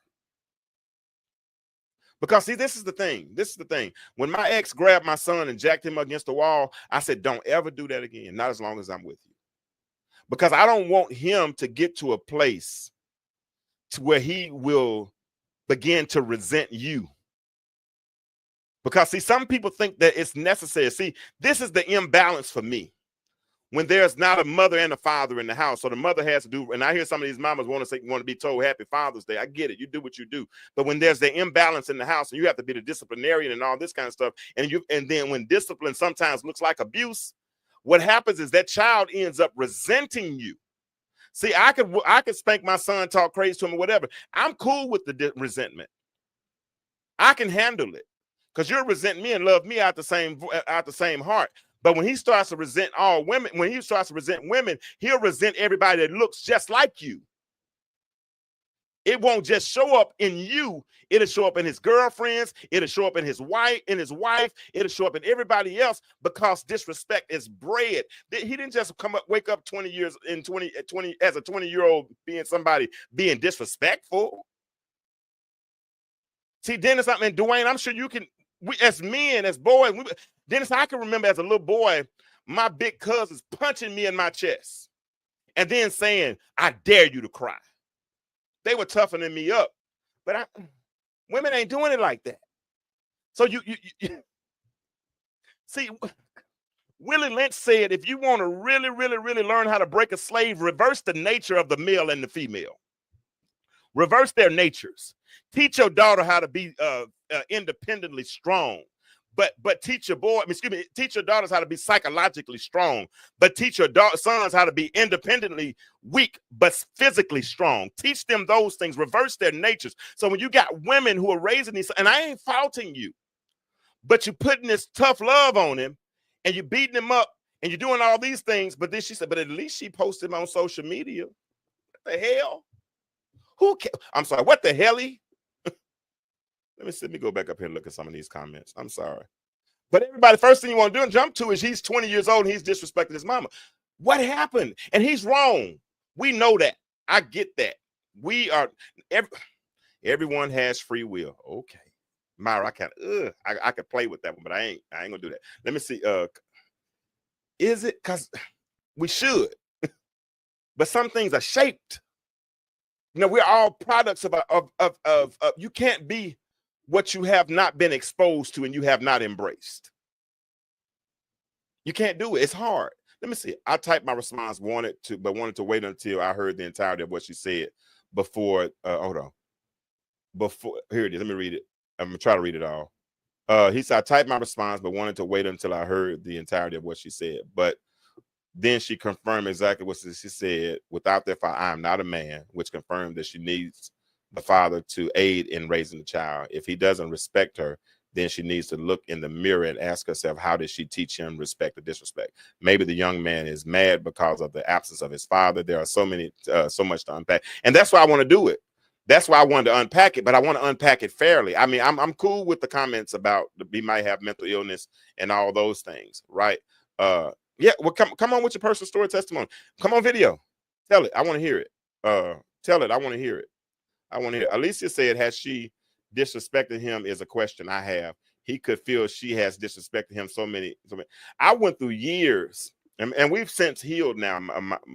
Because see, this is the thing. This is the thing. When my ex grabbed my son and jacked him against the wall, I said, don't ever do that again. Not as long as I'm with you. Because I don't want him to get to a place to where he will begin to resent you. Because see, some people think that it's necessary. See, this is the imbalance for me. When there's not a mother and a father in the house, so the mother has to do, and I hear some of these mamas want to be told Happy Father's Day. I get it. You do what you do. But when there's the imbalance in the house, and you have to be the disciplinarian and all this kind of stuff, and then when discipline sometimes looks like abuse, what happens is that child ends up resenting you. See, I could spank my son, talk crazy to him or whatever. I'm cool with the resentment. I can handle it, because you'll resent me and love me out the same heart. But when he starts to resent all women, when he starts to resent women, he'll resent everybody that looks just like you. It won't just show up in you. It'll show up in his girlfriends. It'll show up in his wife. It'll show up in everybody else, because disrespect is bred. He didn't just wake up 20 years in 20 as a 20-year-old being disrespectful. See, Dennis, I mean, Dwayne, I'm sure you can. As men, as boys, Dennis, I can remember as a little boy, my big cousins punching me in my chest and then saying, I dare you to cry. They were toughening me up, but women ain't doing it like that. So you see, Willie Lynch said, if you want to really, really, really learn how to break a slave, reverse the nature of the male and the female. Reverse their natures. Teach your daughter how to be independently strong. But teach your teach your daughters how to be psychologically strong. But teach your sons how to be independently weak, but physically strong. Teach them those things. Reverse their natures. So when you got women who are raising these, and I ain't faulting you, but you're putting this tough love on him, and you're beating him up, and you're doing all these things. But then she said, but at least she posted him on social media. What the hell? I'm sorry. What the hell? Let me go back up here and look at some of these comments. I'm sorry. But everybody, first thing you want to do and jump to is he's 20 years old and he's disrespecting his mama. What happened? And he's wrong. We know that. I get that. We are, everyone has free will. Okay. Myra, I could play with that one, but I ain't gonna do that. Let me see. Is it? Because we should. But some things are shaped. You know, we're all products of you can't be what you have not been exposed to and you have not embraced. You can't do it. It's hard. Let me see. I typed my response, wanted to wait until I heard the entirety of what she said before. Hold on. Before, here it is. Let me read it. I'm gonna try to read it all. He said, I typed my response, but wanted to wait until I heard the entirety of what she said. But then she confirmed exactly what she said. Without that, I am not a man, which confirmed that she needs the father to aid in raising the child. If he doesn't respect her, then she needs to look in the mirror and ask herself, how did she teach him respect or disrespect? Maybe the young man is mad because of the absence of his father. There are so much to unpack. And that's why I want to do it. That's why I wanted to unpack it, but I want to unpack it fairly. I mean, I'm cool with the comments about he might have mental illness and all those things, right? Yeah, well, come on with your personal story testimony. Come on video. Tell it. I want to hear it. Tell it. I want to hear it. I want to hear it. Alicia said, has she disrespected him is a question I have. He could feel she has disrespected him so many. I went through years, and we've since healed now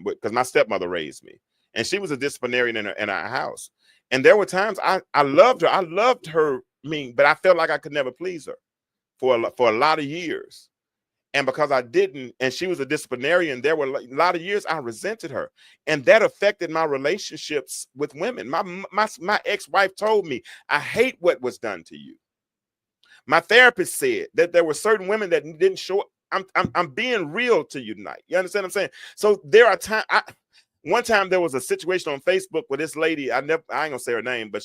because my stepmother raised me, and she was a disciplinarian in our house. And there were times I loved her. I loved her, but I felt like I could never please her for a lot of years. And because I didn't, and she was a disciplinarian, there were a lot of years I resented her. And that affected my relationships with women. My ex-wife told me, I hate what was done to you. My therapist said that there were certain women that didn't show up. I'm being real to you tonight. You understand what I'm saying? So there are times, one time there was a situation on Facebook with this lady, I ain't gonna say her name, but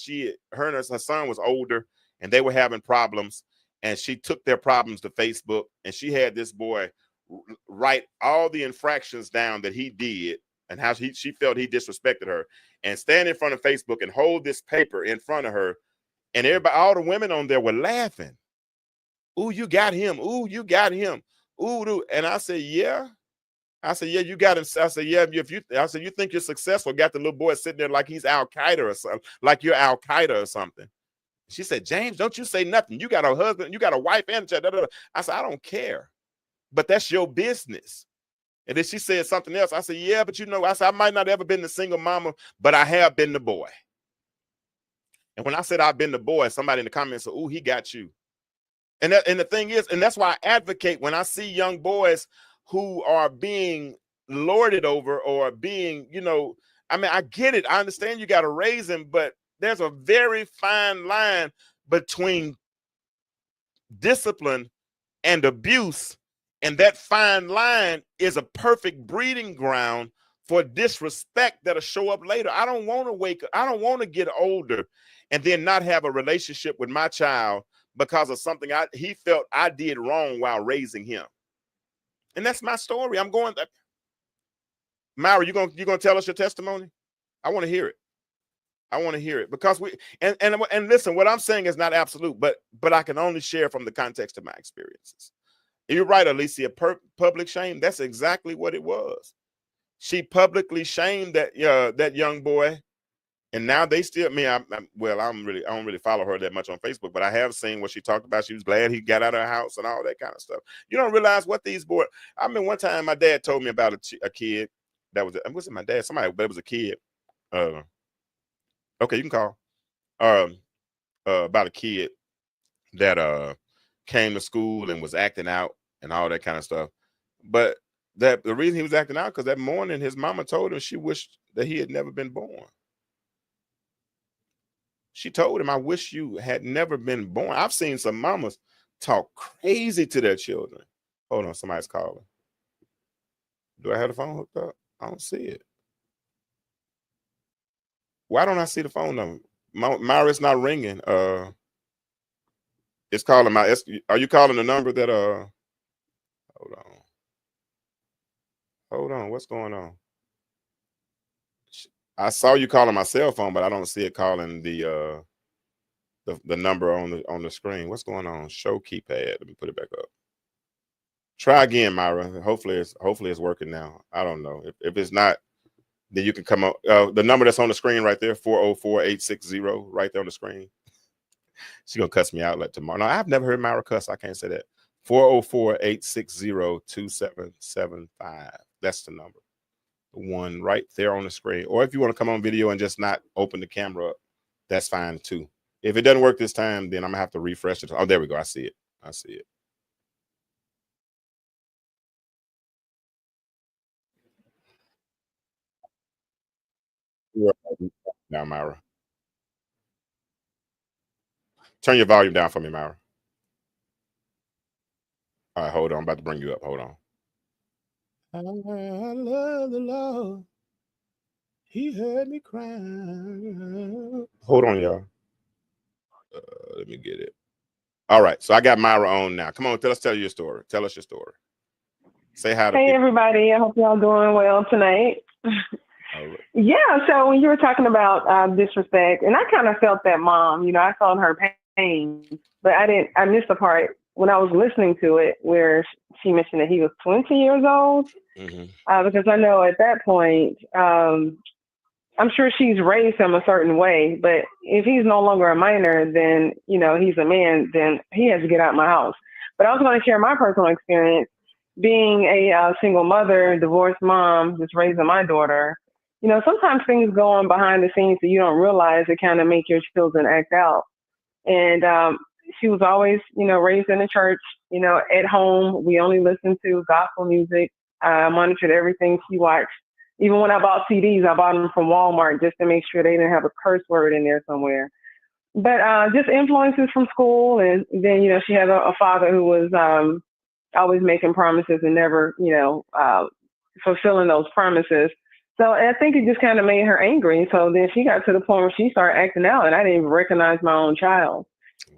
her and her son was older and they were having problems. And she took their problems to Facebook, and she had this boy write all the infractions down that he did and how she felt he disrespected her, and stand in front of Facebook and hold this paper in front of her. And everybody, all the women on there were laughing. Ooh, you got him. Ooh, you got him. Ooh, and I said, yeah. I said, yeah, you got him. I said, yeah, I said, you think you're successful? Got the little boy sitting there like he's Al Qaeda or something, like you're Al Qaeda or something. She said, James, don't you say nothing. You got a husband, you got a wife and a child. I said, I don't care, but that's your business. And then she said something else. I said, yeah, but I said, I might not ever been the single mama, but I have been the boy. And when I said I've been the boy, somebody in the comments said, ooh, he got you. And the thing is, and that's why I advocate when I see young boys who are being lorded over or being, I mean, I get it. I understand you got to raise him, but there's a very fine line between discipline and abuse. And that fine line is a perfect breeding ground for disrespect that'll show up later. I don't want to wake up. I don't want to get older and then not have a relationship with my child because of something he felt I did wrong while raising him. And that's my story. I'm going. Myra, you gonna tell us your testimony? I want to hear it. I want to hear it because and listen, what I'm saying is not absolute, but I can only share from the context of my experiences. You're right, Alicia. Public shame. That's exactly what it was. She publicly shamed that young boy, and now they still. I don't really follow her that much on Facebook, but I have seen what she talked about. She was glad he got out of her house and all that kind of stuff. You don't realize what these boys. I mean, one time my dad told me about a kid that was it my dad? Somebody, but it was a kid. Okay, you can call. About a kid that came to school and was acting out and all that kind of stuff. But the reason he was acting out because that morning his mama told him she wished that he had never been born. She told him, I wish you had never been born. I've seen some mamas talk crazy to their children. Hold on, somebody's calling. Do I have the phone hooked up? I don't see it. Why don't I see the phone number? Myra's not ringing. It's calling my. Are you calling the number that? Hold on. Hold on. What's going on? I saw you calling my cell phone, but I don't see it calling the number on the screen. What's going on? Show keypad. Let me put it back up. Try again, Myra. Hopefully it's working now. I don't know. If it's not, then you can come up. The number that's on the screen right there, 404-860, right there on the screen. She's gonna cuss me out like tomorrow. No, I've never heard Myra cuss. I can't say that. 404-860-2775. That's the number. The one right there on the screen. Or if you want to come on video and just not open the camera up, that's fine too. If it doesn't work this time, then I'm gonna have to refresh it. Oh, there we go. I see it. I see it. Now, Myra. Turn your volume down for me, Myra. All right, hold on. I'm about to bring you up. Hold on. I love the Lord. He heard me cry. Hold on, y'all. Let me get it. All right, so I got Myra on now. Come on, tell us your story. Tell us your story. Say hi to Hey, people. everybody. I hope y'all doing well tonight. Right. Yeah, so when you were talking about disrespect, and I kind of felt that mom, I felt her pain, but I missed the part when I was listening to it where she mentioned that he was 20 years old, because I know at that point, I'm sure she's raised him a certain way, but if he's no longer a minor, then, he's a man, then he has to get out of my house. But I was going to share my personal experience being a single mother, divorced mom, just raising my daughter. Sometimes things go on behind the scenes that you don't realize that kind of make your children act out. And she was always, raised in the church, at home. We only listened to gospel music. I monitored everything she watched. Even when I bought CDs, I bought them from Walmart just to make sure they didn't have a curse word in there somewhere. But just influences from school. And then, she had a father who was always making promises and never, fulfilling those promises. So I think it just kind of made her angry. So then she got to the point where she started acting out, and I didn't even recognize my own child.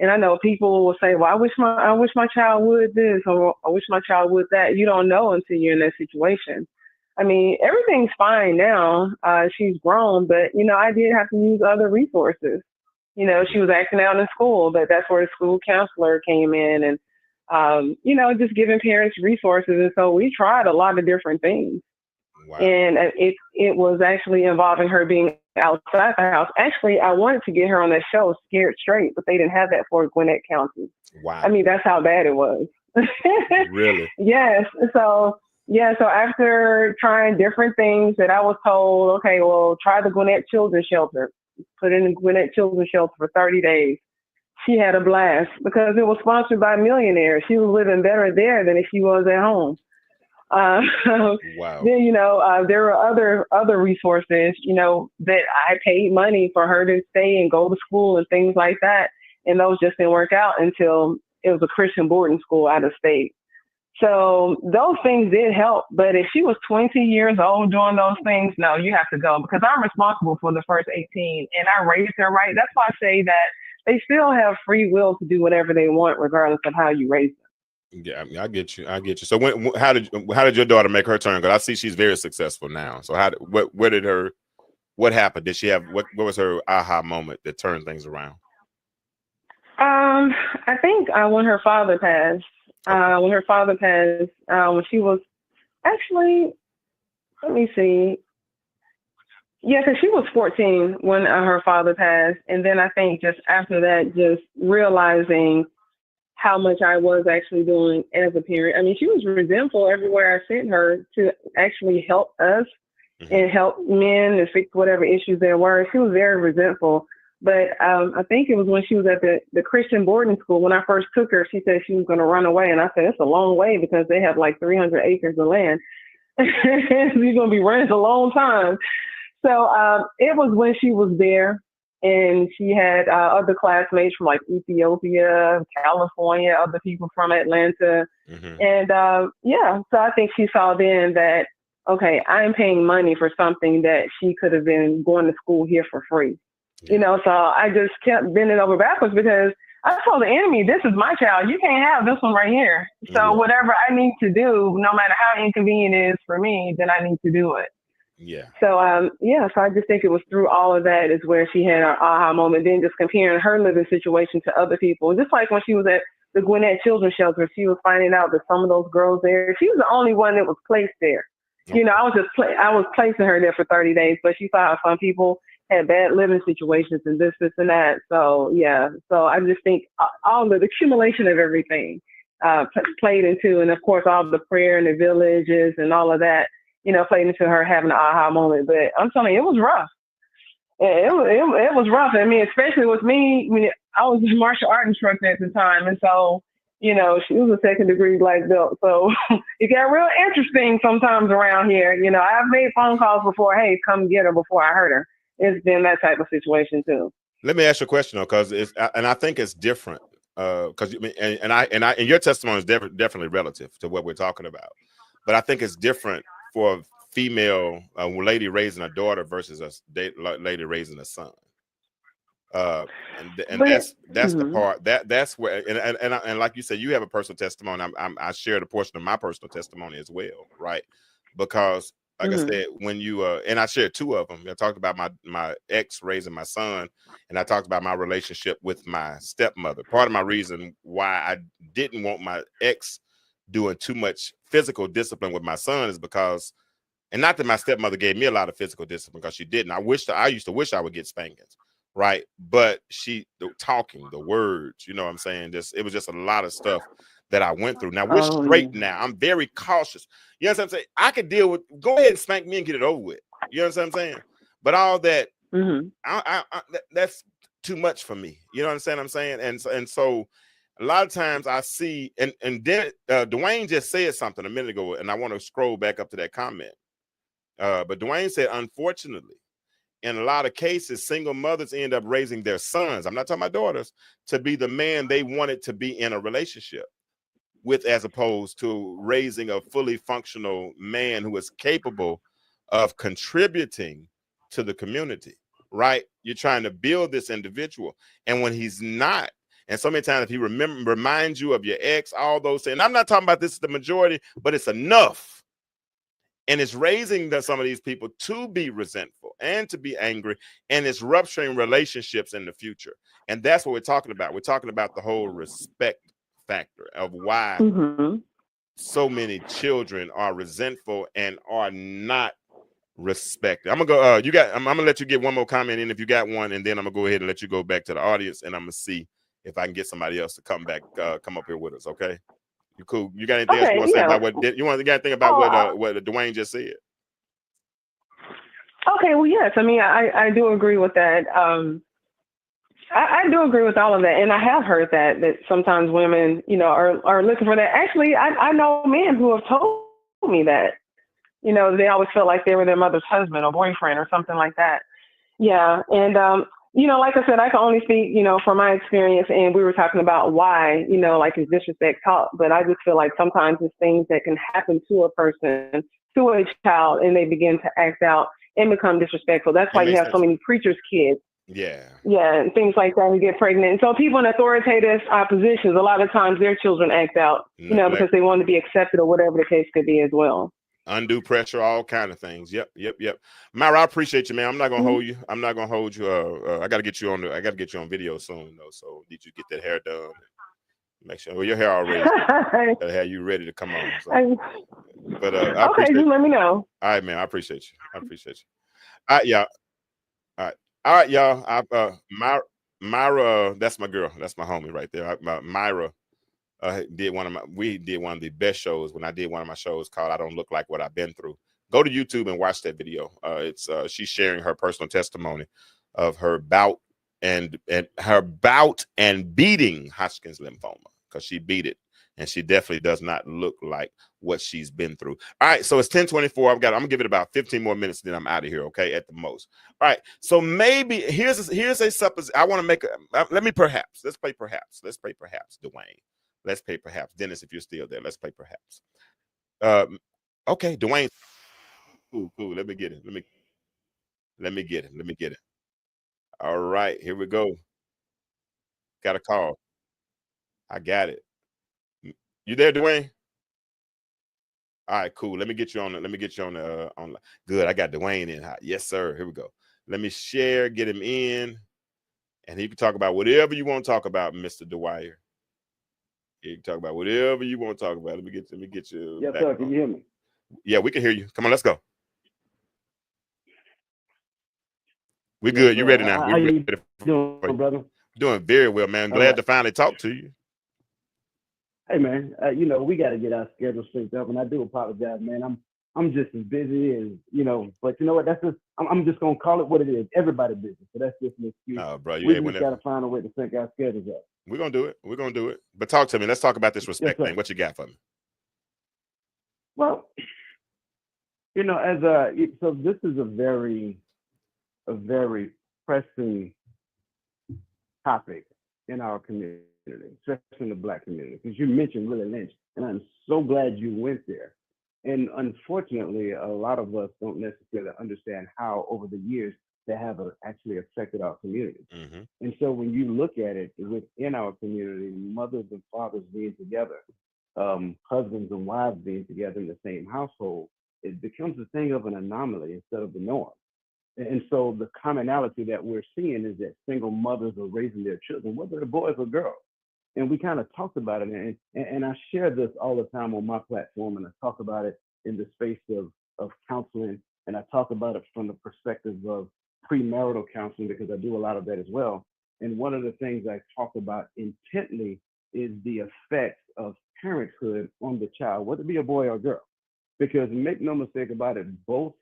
And I know people will say, well, I wish my child would this, or I wish my child would that. You don't know until you're in that situation. I mean, everything's fine now. She's grown, but, I did have to use other resources. She was acting out in school, but that's where the school counselor came in and, just giving parents resources. And so we tried a lot of different things. Wow. And it was actually involving her being outside the house. Actually, I wanted to get her on that show, Scared Straight, but they didn't have that for Gwinnett County. Wow. I mean, that's how bad it was. Really? Yes. So after trying different things that I was told, okay, well, try the Gwinnett Children's Shelter. Put in the Gwinnett Children's Shelter for 30 days. She had a blast because it was sponsored by millionaires. She was living better there than if she was at home. Wow. Then, there were other resources, that I paid money for her to stay and go to school and things like that. And those just didn't work out until it was a Christian boarding school out of state. So those things did help. But if she was 20 years old doing those things, no, you have to go, because I'm responsible for the first 18 and I raised her right. That's why I say that they still have free will to do whatever they want, regardless of how you raise them. Yeah, I mean, I get you. So how did your daughter make her turn? Because I see she's very successful now. So what happened? Did she have, what was her aha moment that turned things around? I think when her father passed, when she was actually, let me see. Yeah, because she was 14 when her father passed. And then I think just after that, just realizing how much I was actually doing as a parent. I mean, she was resentful everywhere I sent her to actually help us and help men and fix whatever issues there were. She was very resentful. But I think it was when she was at the Christian boarding school. When I first took her, she said she was going to run away. And I said, it's a long way because they have like 300 acres of land. You're going to be running a long time. So it was when she was there. and she had other classmates from like Ethiopia, California, other people from Atlanta. And so I think she saw then that, okay, I'm paying money for something that she could have been going to school here for free. You know, so I just kept bending over backwards because I told the enemy, this is my child. You can't have this one right here. So whatever I need to do, no matter how inconvenient it is for me, then I need to do it. So, so I just think it was through all of that is where she had an aha moment. Then just comparing her living situation to other people. Just like when she was at the Gwinnett Children's Shelter, she was finding out that some of those girls there, she was the only one that was placed there. You know, I was placing her there for 30 days, but she saw how some people had bad living situations and this and that. So, so I just think all the accumulation of everything played into, and of course, all the prayer in the villages and all of that, you know, played into her having an aha moment. But I'm telling you, it was rough. It was rough. I mean, especially with me, I mean, I was a martial art instructor at the time. And so, you know, she was a 2nd degree black belt. So it got real interesting sometimes around here. You know, I've made phone calls before, hey, come get her before I hurt her. It's been that type of situation too. Let me ask you a question though, because I think it's different. Because and your testimony is definitely relative to what we're talking about. But I think it's different for a female lady raising a daughter versus a lady raising a son. And that's the part that's where and like you said, you have a personal testimony. I shared a portion of my personal testimony as well, right? Because like I said, when you and I shared 2 of them. I talked about my ex raising my son, and I talked about my relationship with my stepmother. Part of my reason why I didn't want my ex doing too much physical discipline with my son is because, and not that my stepmother gave me a lot of physical discipline, because she didn't. I used to wish I would get spankings, right? But the talking, the words, you know what I'm saying? It was just a lot of stuff that I went through. Now we're straight now. I'm very cautious. You know what I'm saying? I could deal with, go ahead and spank me and get it over with. You know what I'm saying? But all that, that's too much for me. You know what I'm saying? And so a lot of times I see, and then Dwayne just said something a minute ago, and I want to scroll back up to that comment. But Dwayne said, unfortunately, in a lot of cases, single mothers end up raising their sons, I'm not talking about daughters, to be the man they wanted to be in a relationship with, as opposed to raising a fully functional man who is capable of contributing to the community, right? You're trying to build this individual. And when he's not, and so many times if he reminds you of your ex, all those things, and I'm not talking about this is the majority, but it's enough. And it's raising some of these people to be resentful and to be angry, and it's rupturing relationships in the future. And that's what we're talking about. We're talking about the whole respect factor of why so many children are resentful and are not respected. I'm gonna go. I'm gonna let you get one more comment in if you got one, and then I'm gonna go ahead and let you go back to the audience, and I'm gonna see if I can get somebody else to come up here with us. Okay. You cool? You got anything else you want to say about what Dwayne just said? Okay, well, yes. I mean, I do agree with that. I do agree with all of that, and I have heard that sometimes women, you know, are looking for that. Actually, I know men who have told me that, you know, they always felt like they were their mother's husband or boyfriend or something like that. Yeah, and you know, like I said, I can only speak, you know, from my experience, and we were talking about why, you know, like is disrespect taught, but I just feel like sometimes it's things that can happen to a person, to a child, and they begin to act out and become disrespectful. That's why you have so many preachers' kids. Yeah, and things like that, who get pregnant. And so people in authoritative positions, a lot of times their children act out, you know, because they want to be accepted or whatever the case could be as well. Undue pressure, all kind of things. Yep. Myra, I appreciate you, man. I'm not gonna hold you. I gotta get you on video soon, though. So need you to get that hair done. Make sure your hair already. Gotta have you ready to come on. So. But I okay, just let me know. All right, man. I appreciate you. All right, y'all. All right, y'all. Myra, that's my girl. That's my homie right there. Myra. We did one of the best shows when I did one of my shows called "I Don't Look Like What I've Been Through." Go to YouTube and watch that video. It's she's sharing her personal testimony of her bout and beating Hodgkin's lymphoma, because she beat it. and she definitely does not look like what she's been through. All right, so it's 10:24. I'm gonna give it about 15 more minutes, then I'm out of here, okay, at the most. All right, so maybe here's a supposition. I want to make let's play perhaps, Dwayne. Let's play perhaps. Dennis, if you're still there, let's play perhaps. Okay, Dwayne. Cool. Let me get it. Let me get it. All right, here we go. Got a call. I got it. You there, Dwayne? All right, cool. Let me get you on on. Good. I got Dwayne in hot. Yes, sir. Here we go. Let me share, get him in, and he can talk about whatever you want to talk about, Mr. Dwyer. You can talk about whatever you want to talk about. Let me get you. Yes, sir. Can you hear me? Yeah, we can hear you. Come on, let's go. We Yes, good. You ready now? How you doing, brother? Doing very well, man. Glad to finally talk to you. Hey, man. We got to get our schedule straight up, and I do apologize, man. I'm just as busy as but you know what? That's just I'm just gonna call it what it is. Everybody busy, so that's just an excuse. Bro, we just got to find a way to sync our schedules up. We're gonna do it. But talk to me. Let's talk about this respect thing. What you got for me? Well, so this is a very pressing topic in our community, especially in the Black community, because you mentioned Willie Lynch, and I'm so glad you went there. And unfortunately, a lot of us don't necessarily understand how, over the years, they have actually affected our community. Mm-hmm. And so when you look at it within our community, mothers and fathers being together, husbands and wives being together in the same household, it becomes a thing of an anomaly instead of the norm. And so the commonality that we're seeing is that single mothers are raising their children, whether they're boys or girls. And we kind of talked about it, and I share this all the time on my platform, and I talk about it in the space of counseling, and I talk about it from the perspective of premarital counseling, because I do a lot of that as well. And one of the things I talk about intently is the effects of parenthood on the child, whether it be a boy or a girl. Because make no mistake about it, both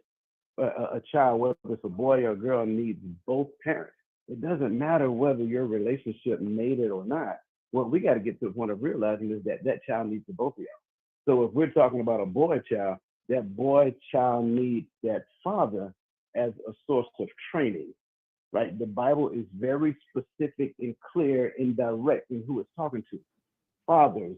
a child, whether it's a boy or a girl, needs both parents. It doesn't matter whether your relationship made it or not. What we got to get to the point of realizing is that child needs the both of y'all. So if we're talking about a boy child, that boy child needs that father as a source of training, right? The Bible is very specific and clear and direct in who it's talking to. Fathers,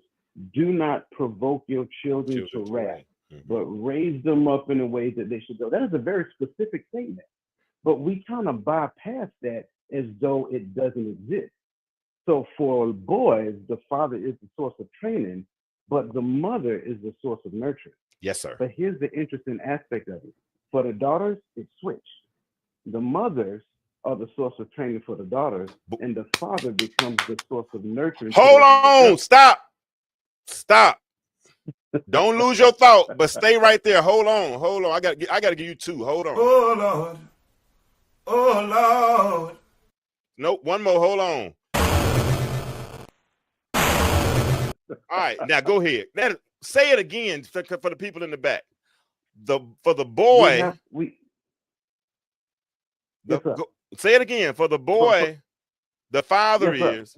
do not provoke your children to wrath, but raise them up in the way that they should go. That is a very specific statement, but we kind of bypass that as though it doesn't exist. So for boys, the father is the source of training, but the mother is the source of nurturing. Yes, sir. But here's the interesting aspect of it. For the daughters, it's switched. The mothers are the source of training for the daughters, and the father becomes the source of nurturing. Hold on, stop. Don't lose your thought, but stay right there. Hold on. I gotta give you two. Hold on. Oh Lord. Nope, one more. Hold on. All right, now go ahead. Say it again for the people in the back. For the boy. Say it again. For the boy, the father is.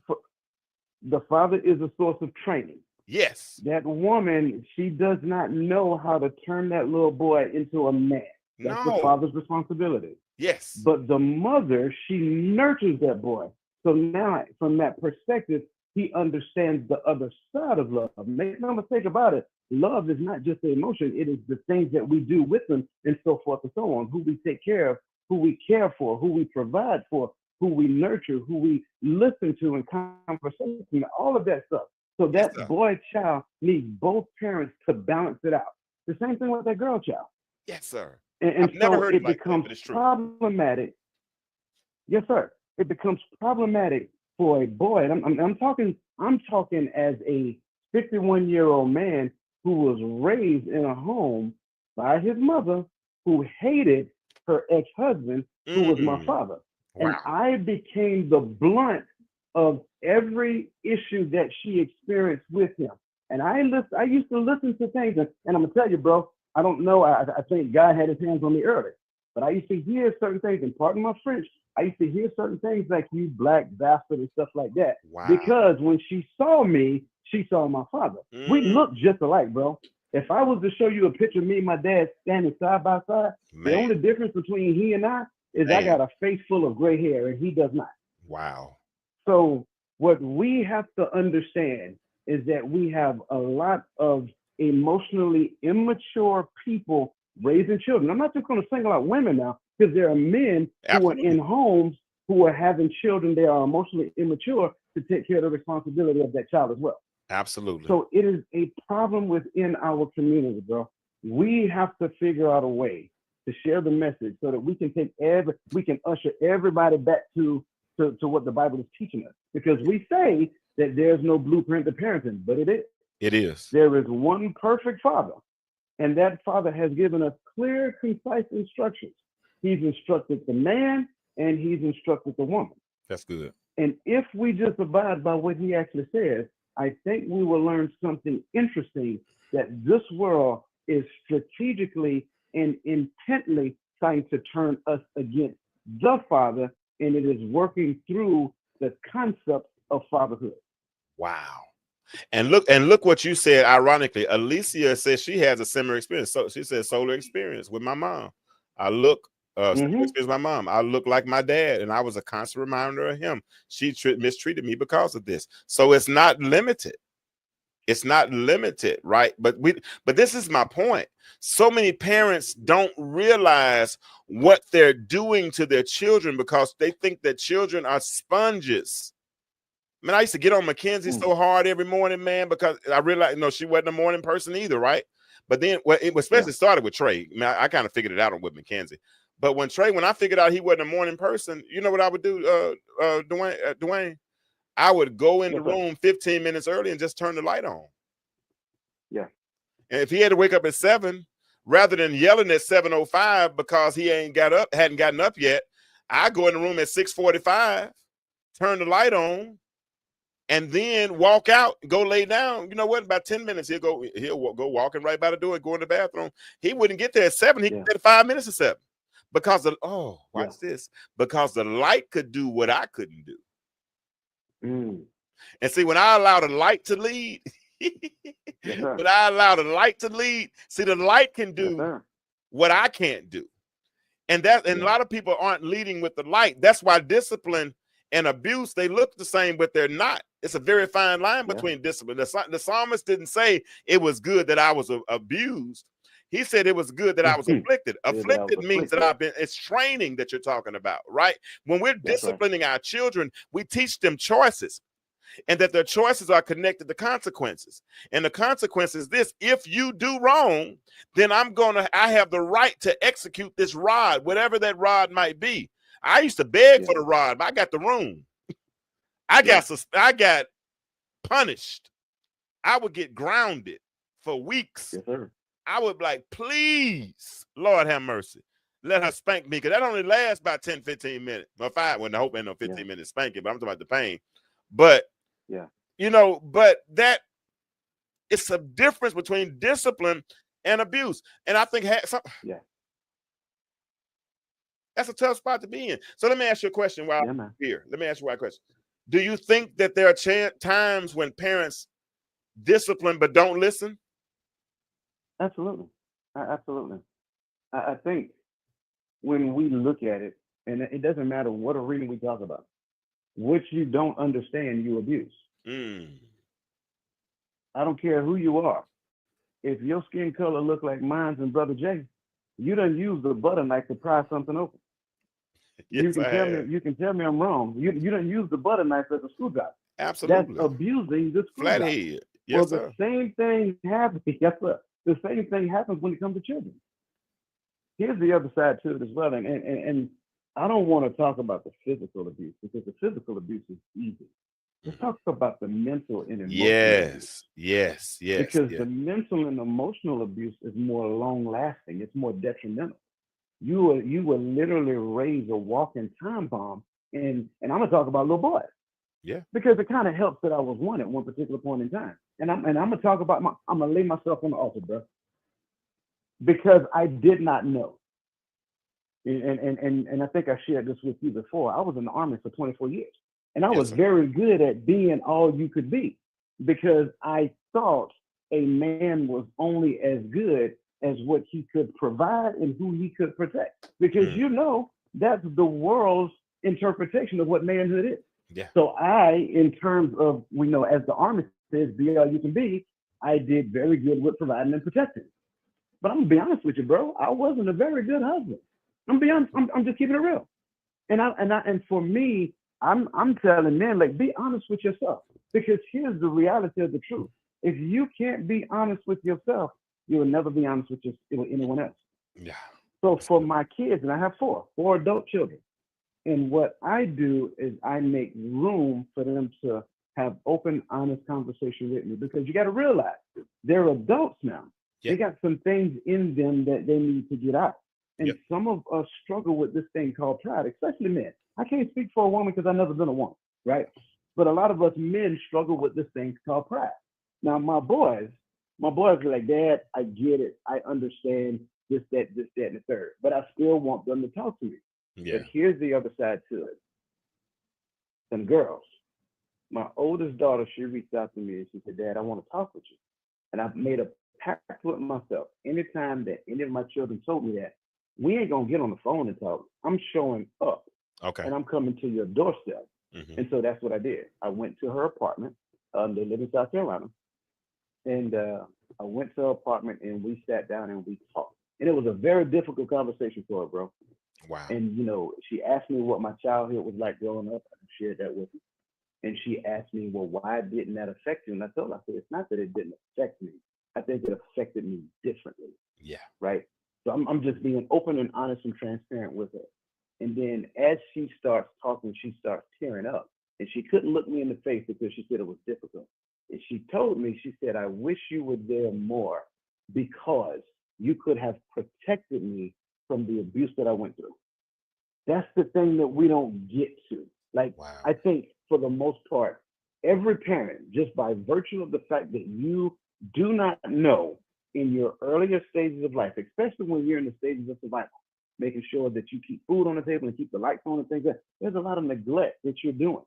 The father is a source of training. Yes. That woman, she does not know how to turn that little boy into a man. That's the father's responsibility. Yes. But the mother, she nurtures that boy. So now, from that perspective, he understands the other side of love. Make no mistake about it. Love is not just the emotion. It is the things that we do with them and so forth and so on, who we take care of, who we care for, who we provide for, who we nurture, who we listen to in conversation, all of that stuff. So that boy child needs both parents to balance it out. The same thing with that girl child. Yes, sir. And so it becomes problematic. Yes, sir. It becomes problematic for a boy. And I'm talking as a 51-year-old man who was raised in a home by his mother, who hated her ex-husband, who was my father. Wow. And I became the blunt of every issue that she experienced with him. And I used to listen to things, and I'm gonna tell you, bro, I don't know, I think God had his hands on me early, but I used to hear certain things, and pardon my French, I used to hear certain things like "you black bastard" and stuff like that. Wow. Because when she saw me, she saw my father. We look just alike, bro. If I was to show you a picture of me and my dad standing side by side, the only difference between he and I is I got a face full of gray hair and he does not. Wow. So what we have to understand is that we have a lot of emotionally immature people raising children. I'm not just going to single out women now, because there are men who are in homes who are having children. They are emotionally immature to take care of the responsibility of that child as well. Absolutely. So it is a problem within our community, bro. We have to figure out a way to share the message so that we can usher everybody back to what the Bible is teaching us. Because we say that there's no blueprint to parenting, but it is. It is. There is one perfect father, and that father has given us clear, concise instructions. He's instructed the man and he's instructed the woman. That's good. And if we just abide by what he actually says, I think we will learn something interesting, that this world is strategically and intently trying to turn us against the father, and it is working through the concept of fatherhood. Wow. And look what you said. Ironically, Alicia says she has a similar experience. So she said solar experience with my mom. I look experience with my mom. I look like my dad, and I was a constant reminder of him. She mistreated me because of this. So it's not limited. It's not limited, right? But this is my point. So many parents don't realize what they're doing to their children because they think that children are sponges. Man, I used to get on Mackenzie so hard every morning, man, because I realized, she wasn't a morning person either, right? But then, it especially started with Trey. I kind of figured it out with Mackenzie. But when I figured out he wasn't a morning person, you know what I would do, Dwayne? I would go in the room 15 minutes early and just turn the light on. Yeah. And if he had to wake up at 7, rather than yelling at 7:05 because he hadn't gotten up yet, I go in the room at 6:45, turn the light on, and then walk out, go lay down. You know what? About 10 minutes, he'll go walking right by the door and go in the bathroom. He wouldn't get there at 7. He'd get there at 5 minutes to 7. Because this. Because the light could do what I couldn't do. And see, when I allow the light to lead, see, the light can do what I can't do. And a lot of people aren't leading with the light. That's why discipline and abuse, they look the same, but they're not. It's a very fine line between discipline. The psalmist didn't say it was good that I was abused. He said it was good that I was afflicted. Afflicted means that it's training that you're talking about, right? When we're disciplining our children, we teach them choices, and that their choices are connected to consequences. And the consequence is this: if you do wrong, then I have the right to execute this rod, whatever that rod might be. I used to beg for the rod, but I got the room. I got punished. I would get grounded for weeks. Yes, sir. I would be like, please, Lord have mercy, let her spank me, because that only lasts about 10, 15 minutes. Or 5, when I hope ain't no 15 minutes spanking, but I'm talking about the pain. But, but that it's a difference between discipline and abuse. And I think that's a tough spot to be in. So let me ask you a question while I'm here. Let me ask you a question. Do you think that there are times when parents discipline but don't listen? Absolutely. Absolutely. I think when we look at it, and it doesn't matter what arena we talk about, what you don't understand, you abuse. I don't care who you are. If your skin color look like mine and Brother Jay, you done use the butter knife to pry something open. You can tell me I'm wrong. You done use the butter knife as a screwdriver. Absolutely. That's abusing the screwdriver. Flathead. Yes, sir. The same thing happens. Yes, sir. The same thing happens when it comes to children. Here's the other side to it as well. And I don't want to talk about the physical abuse, because the physical abuse is easy. Let's talk about the mental and emotional abuse. Yes. Because the mental and emotional abuse is more long lasting. It's more detrimental. You will literally raise a walking time bomb. And I'm gonna talk about little boys. Yeah. Because it kind of helps that I was one at one particular point in time. And I'm gonna talk about I'm gonna lay myself on the altar, bro. Because I did not know. And I think I shared this with you before. I was in the Army for 24 years. And I was very good at being all you could be. because I thought a man was only as good as what he could provide and who he could protect. Because Mm. you know, that's the world's interpretation of what manhood is. Yeah. So I, in terms of, we know, as the Army says, be all you can be, I did very good with providing and protecting. But I'm gonna be honest with you, bro. I wasn't a very good husband. I'm be honest. I'm just keeping it real. And for me, I'm telling men, like, be honest with yourself, because here's the reality of the truth. If you can't be honest with yourself, you will never be honest with anyone else. Yeah. So for my kids, and I have four adult children, and what I do is I make room for them to have open, honest conversation with me, because you got to realize they're adults now. Yeah. They got some things in them that they need to get out. And Yep. some of us struggle with this thing called pride, especially men. I can't speak for a woman because I've never been a woman, right? But a lot of us men struggle with this thing called pride. Now, my boys are like, Dad, I get it. I understand this, that, and the third. But I still want them to talk to me. Yeah. But here's the other side to it. Some girls, my oldest daughter, she reached out to me and she said, Dad, I want to talk with you. And I've made a pact with myself. Anytime that any of my children told me that, we ain't gonna get on the phone and talk. I'm showing up Okay. and I'm coming to your doorstep. Mhm. And so that's what I did. I went to her apartment. They live in South Carolina. And I went to her apartment and we sat down and we talked. And it was a very difficult conversation for her, bro. Wow. And, you know, she asked me what my childhood was like growing up. I shared that with her. And she asked me, well, why didn't that affect you? And I told her, I said, it's not that it didn't affect me. I think it affected me differently. Yeah. Right? So I'm just being open and honest and transparent with her. And then as she starts talking, she starts tearing up. And she couldn't look me in the face because she said it was difficult. And she told me, she said, I wish you were there more because you could have protected me from the abuse that I went through. That's the thing that we don't get to. Like, Wow. I think for the most part, every parent, just by virtue of the fact that you do not know in your earlier stages of life, especially when you're in the stages of survival, making sure that you keep food on the table and keep the lights on and things like that, there's a lot of neglect that you're doing.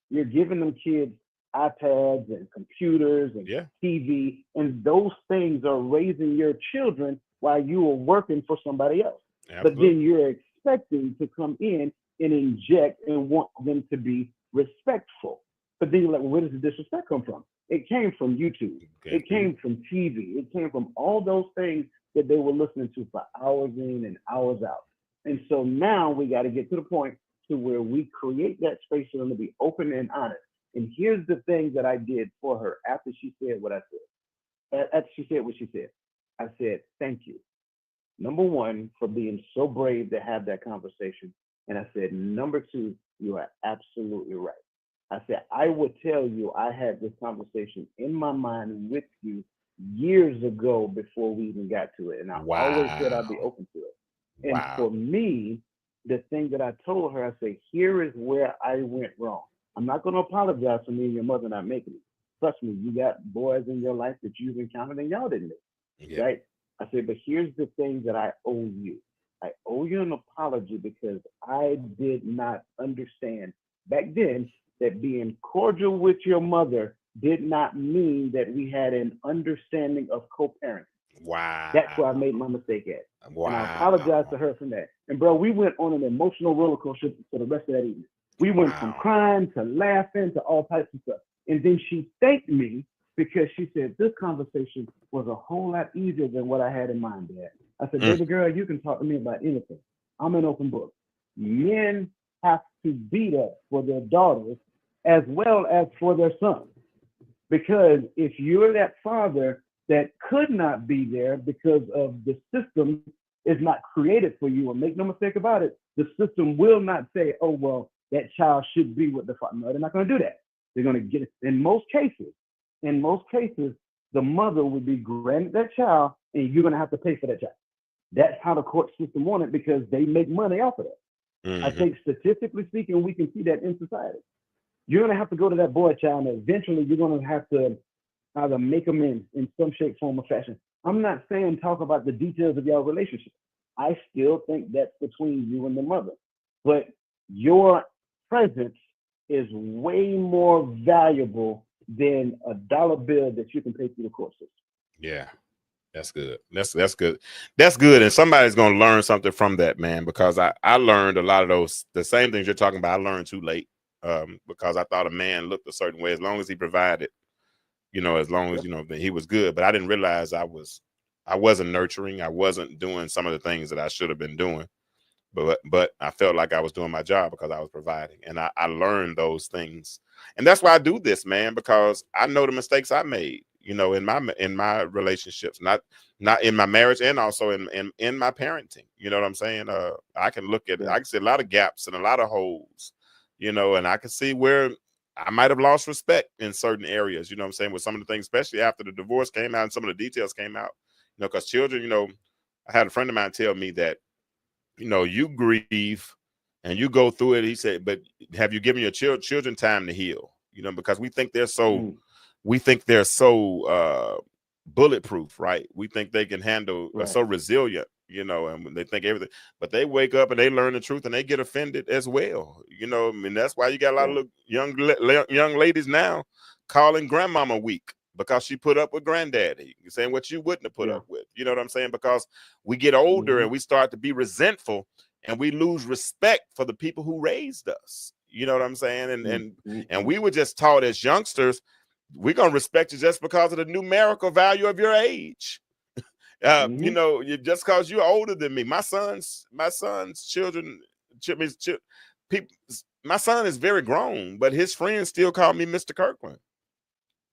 You're giving them kids iPads and computers and Yeah. TV, and those things are raising your children while you are working for somebody else. But Absolutely. then you're expecting to come in and inject and want them to be respectful. But then you're like, well, where does the disrespect come from? It came from YouTube. Okay. It came from TV. It came from all those things that they were listening to for hours in and hours out. And so now we got to get to the point to where we create that space for them to be open and honest. And here's the thing that I did for her after she said what I said. After she said what she said, I said, thank you. Number one, for being so brave to have that conversation. And I said, number two, you are absolutely right. I said, I would tell you I had this conversation in my mind with you years ago before we even got to it. And I always said I'd be Wow. open to it. And Wow. for me, the thing that I told her, I said, here is where I went wrong. I'm not going to apologize for me and your mother not making it. Trust me, you got boys in your life that you've encountered and y'all didn't make it, Yeah. right? I said, but here's the thing that I owe you. I owe you an apology because I did not understand back then that being cordial with your mother did not mean that we had an understanding of co-parenting. Wow. That's where I made my mistake at. Wow. And I apologize to her for that. And bro, we went on an emotional roller coaster for the rest of that evening. We went from crying to laughing to all types of stuff. And then she thanked me because she said, this conversation was a whole lot easier than what I had in mind, Dad. I said, baby girl, you can talk to me about anything. I'm an open book. Men have to be that for their daughters as well as for their sons. Because if you're that father that could not be there because of the system is not created for you, and make no mistake about it, the system will not say, oh, well, that child should be with the father. No, they're not going to do that. They're going to get it. In most cases, the mother would be granted that child, and you're going to have to pay for that child. That's how the court system wants it because they make money off of that. Mm-hmm. I think statistically speaking, we can see that in society. You're going to have to go to that boy child, and eventually you're going to have to either make them in some shape, form, or fashion. I'm not saying talk about the details of your relationship. I still think that's between you and the mother. But your presence is way more valuable than a dollar bill that you can pay through the court system. Yeah. That's good. That's good. That's good. And somebody's going to learn something from that, man, because I learned a lot of the same things you're talking about. I learned too late because I thought a man looked a certain way as long as he provided, as long as, that he was good. But I didn't realize I wasn't nurturing. I wasn't doing some of the things that I should have been doing. But I felt like I was doing my job because I was providing. And I learned those things. And that's why I do this, man, because I know the mistakes I made. In my relationships, not in my marriage, and also in my parenting. You know what I'm saying? I can look at it. I can see a lot of gaps and a lot of holes, and I can see where I might have lost respect in certain areas. You know what I'm saying? With some of the things, especially after the divorce came out and some of the details came out. Because children, I had a friend of mine tell me that, you grieve and you go through it. He said, but have you given your children time to heal? Because we think they're so. We think they're so bulletproof, right? We think they can handle so resilient, and they think everything, but they wake up and they learn the truth and they get offended as well. That's why you got a lot of young ladies now calling grandmama weak because she put up with granddaddy, saying what you wouldn't have put up with. You know what I'm saying? Because we get older and we start to be resentful and we lose respect for the people who raised us. You know what I'm saying? And we were just taught as youngsters, we're going to respect you just because of the numerical value of your age. Just because you're older than me. My son's children, my son is very grown, but his friends still call me Mr. Kirkland.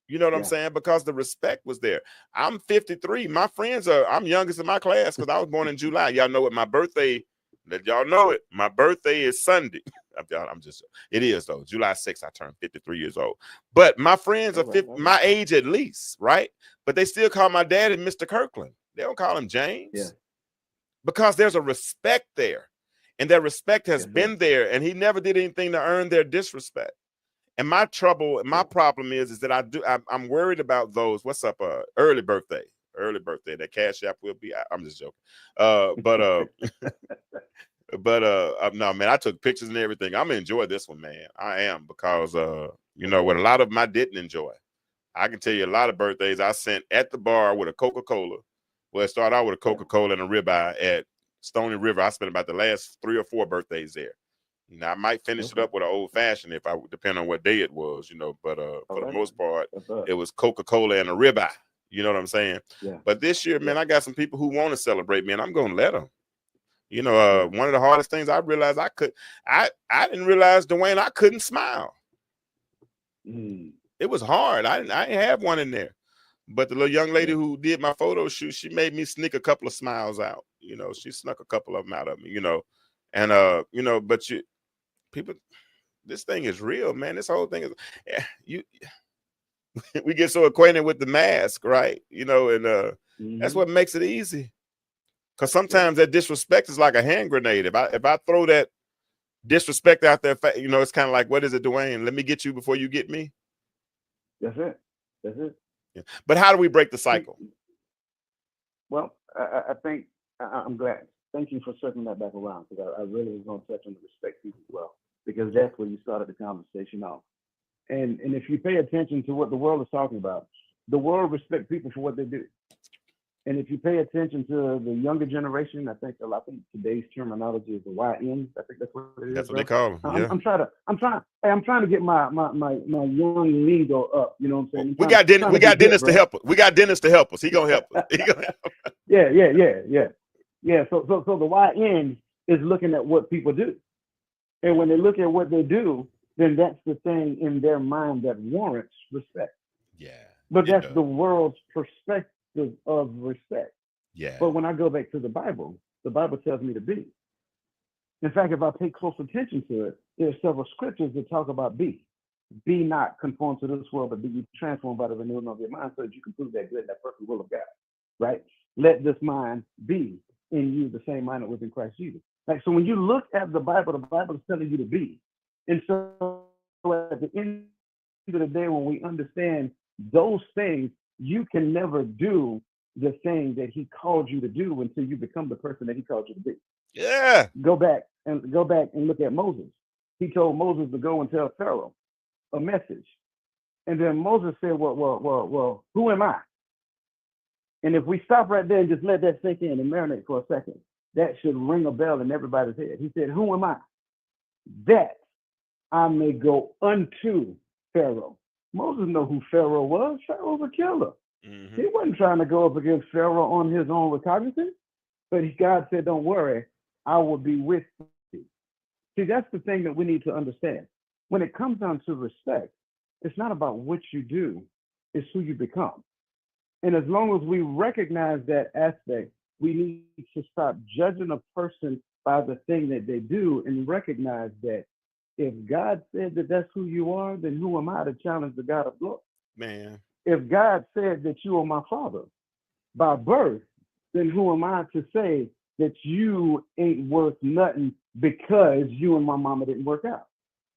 You know what I'm saying? Because the respect was there. I'm 53. My friends I'm youngest in my class because I was born in July. Y'all know what my birthday, let y'all know it. My birthday is Sunday. It is though. July 6th, I turned 53 years old. But my friends are my age at least, right? But they still call my daddy Mr. Kirkland. They don't call him James. Because there's a respect there. And that respect has been there. And he never did anything to earn their disrespect. And my problem is that I'm worried about those. What's up? Early birthday. That Cash App will be. I'm just joking. But no, man, I took pictures and everything. I'm gonna enjoy this one, man. I am, because what a lot of them I didn't enjoy. I can tell you a lot of birthdays I sent at the bar with a Coca-Cola. Well, it started out with a Coca-Cola and a ribeye at Stony River. I spent about the last 3 or 4 birthdays there. Now I might finish it up with an old fashioned if I depend on what day it was, but for the most part, it was Coca-Cola and a ribeye. You know what I'm saying? Yeah. But this year, man, I got some people who want to celebrate me, and I'm gonna let them. One of the hardest things I realized I didn't realize, Dwayne, I couldn't smile. It was hard. I didn't have one in there. But the little young lady who did my photo shoot, she made me sneak a couple of smiles out. She snuck a couple of them out of me, and but people, this thing is real, man. This whole thing is we get so acquainted with the mask, right? And that's what makes it easy. Because sometimes that disrespect is like a hand grenade. If I throw that disrespect out there, it's kind of like, what is it, Dwayne? Let me get you before you get me. That's it. Yeah. But how do we break the cycle? Well, I think I'm glad. Thank you for circling that back around, because I really was going to touch on the respect piece as well, because that's where you started the conversation off. And if you pay attention to what the world is talking about, the world respects people for what they do. And if you pay attention to the younger generation, I think today's terminology is the YN. I think that's what it is. That's what they call them. Yeah. I'm trying to get my young lingo up. You know what I'm saying? We got Dennis to help us. We got Dennis to help us. He gonna help us. Yeah. So the YN is looking at what people do, and when they look at what they do, then that's the thing in their mind that warrants respect. Yeah. But that's the world's perspective of respect. Yeah. But when I go back to the Bible tells me to be. In fact, if I pay close attention to it, there are several scriptures that talk about be. Be not conformed to this world, but be ye transformed by the renewing of your mind, so that you can prove that good and that perfect will of God. Right? Let this mind be in you, the same mind that was in Christ Jesus. Like, so when you look at the Bible is telling you to be. And so at the end of the day, when we understand those things, you can never do the thing that he called you to do until you become the person that he called you to be. Yeah. Go back and look at Moses. He told Moses to go and tell Pharaoh a message. And then Moses said, well, who am I? And if we stop right there and just let that sink in and marinate for a second, that should ring a bell in everybody's head. He said, who am I? That I may go unto Pharaoh. Moses knew who Pharaoh was. Pharaoh was a killer. He wasn't trying to go up against Pharaoh on his own recognizance, but God said, don't worry, I will be with you. See, that's the thing that we need to understand. When it comes down to respect, it's not about what you do, it's who you become. And as long as we recognize that aspect, we need to stop judging a person by the thing that they do and recognize that if God said that that's who you are, then who am I to challenge the God of glory? Man. If God said that you are my father by birth, then who am I to say that you ain't worth nothing because you and my mama didn't work out?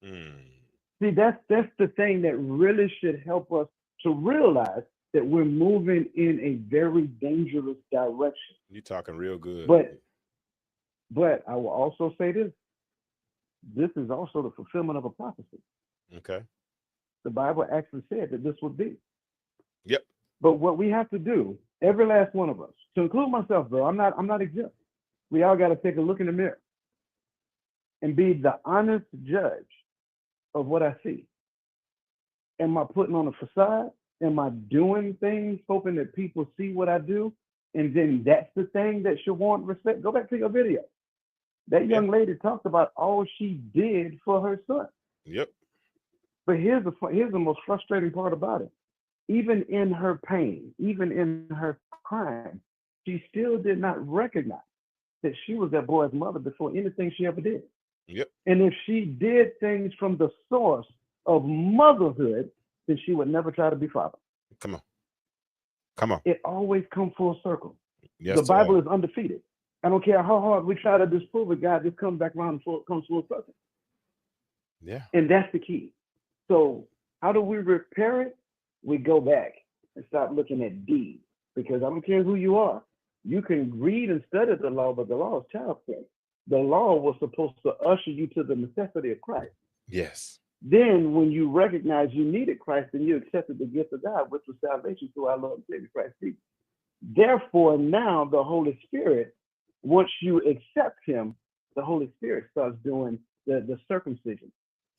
See, that's the thing that really should help us to realize that we're moving in a very dangerous direction. You're talking real good. But I will also say this. This is also the fulfillment of a prophecy. Okay. The Bible actually said that this would be. Yep. But what we have to do, every last one of us, to include myself, bro, I'm not exempt. We all got to take a look in the mirror and be the honest judge of what I see. Am I putting on a facade? Am I doing things hoping that people see what I do? And then that's the thing that should warrant respect. Go back to your video. That young lady talked about all she did for her son. Yep. But here's the most frustrating part about it. Even in her pain, even in her crime, she still did not recognize that she was that boy's mother before anything she ever did. Yep. And if she did things from the source of motherhood, then she would never try to be father. Come on. It always comes full circle. Yes, the Bible is undefeated. I don't care how hard we try to disprove it, God just comes back around and comes full circle. Yeah. And that's the key. So how do we repair it? We go back and stop looking at deeds, because I don't care who you are. You can read and study the law, but the law is child's play. The law was supposed to usher you to the necessity of Christ. Yes. Then when you recognize you needed Christ, then you accepted the gift of God, which was salvation through our Lord and Savior Christ Jesus. Therefore, now the Holy Spirit, once you accept him, the Holy Spirit starts doing the circumcision.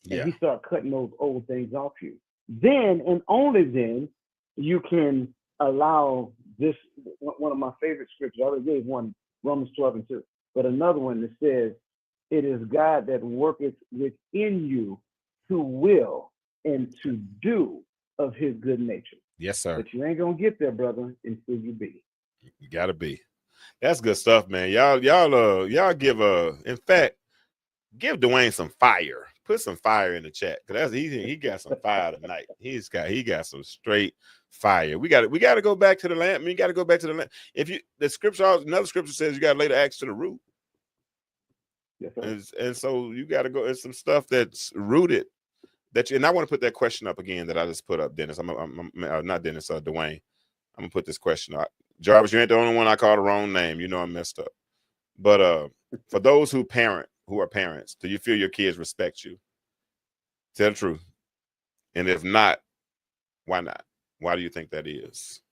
Yeah. And he starts cutting those old things off you. Then and only then you can allow this, one of my favorite scriptures. I already gave one, Romans 12:2, but another one that says, it is God that worketh within you to will and to do of his good nature. Yes, sir. But you ain't gonna get there, brother, until you be. You gotta be. That's good stuff, man. Y'all give in fact, give Dwayne some fire. Put some fire in the chat, because he got some fire tonight. He got some straight fire. We got to go back to the land. We got to go back to the land. If you another scripture says you got to lay the axe to the root. Yes, sir. And so you got to go. It's some stuff that's rooted. And I want to put that question up again that I just put up, Dennis. I'm not Dennis, Dwayne. I'm gonna put this question up. Jarvis, you ain't the only one I called the wrong name. You know I messed up. But for those who are parents, do you feel your kids respect you? Tell the truth. And if not, why not? Why do you think that is?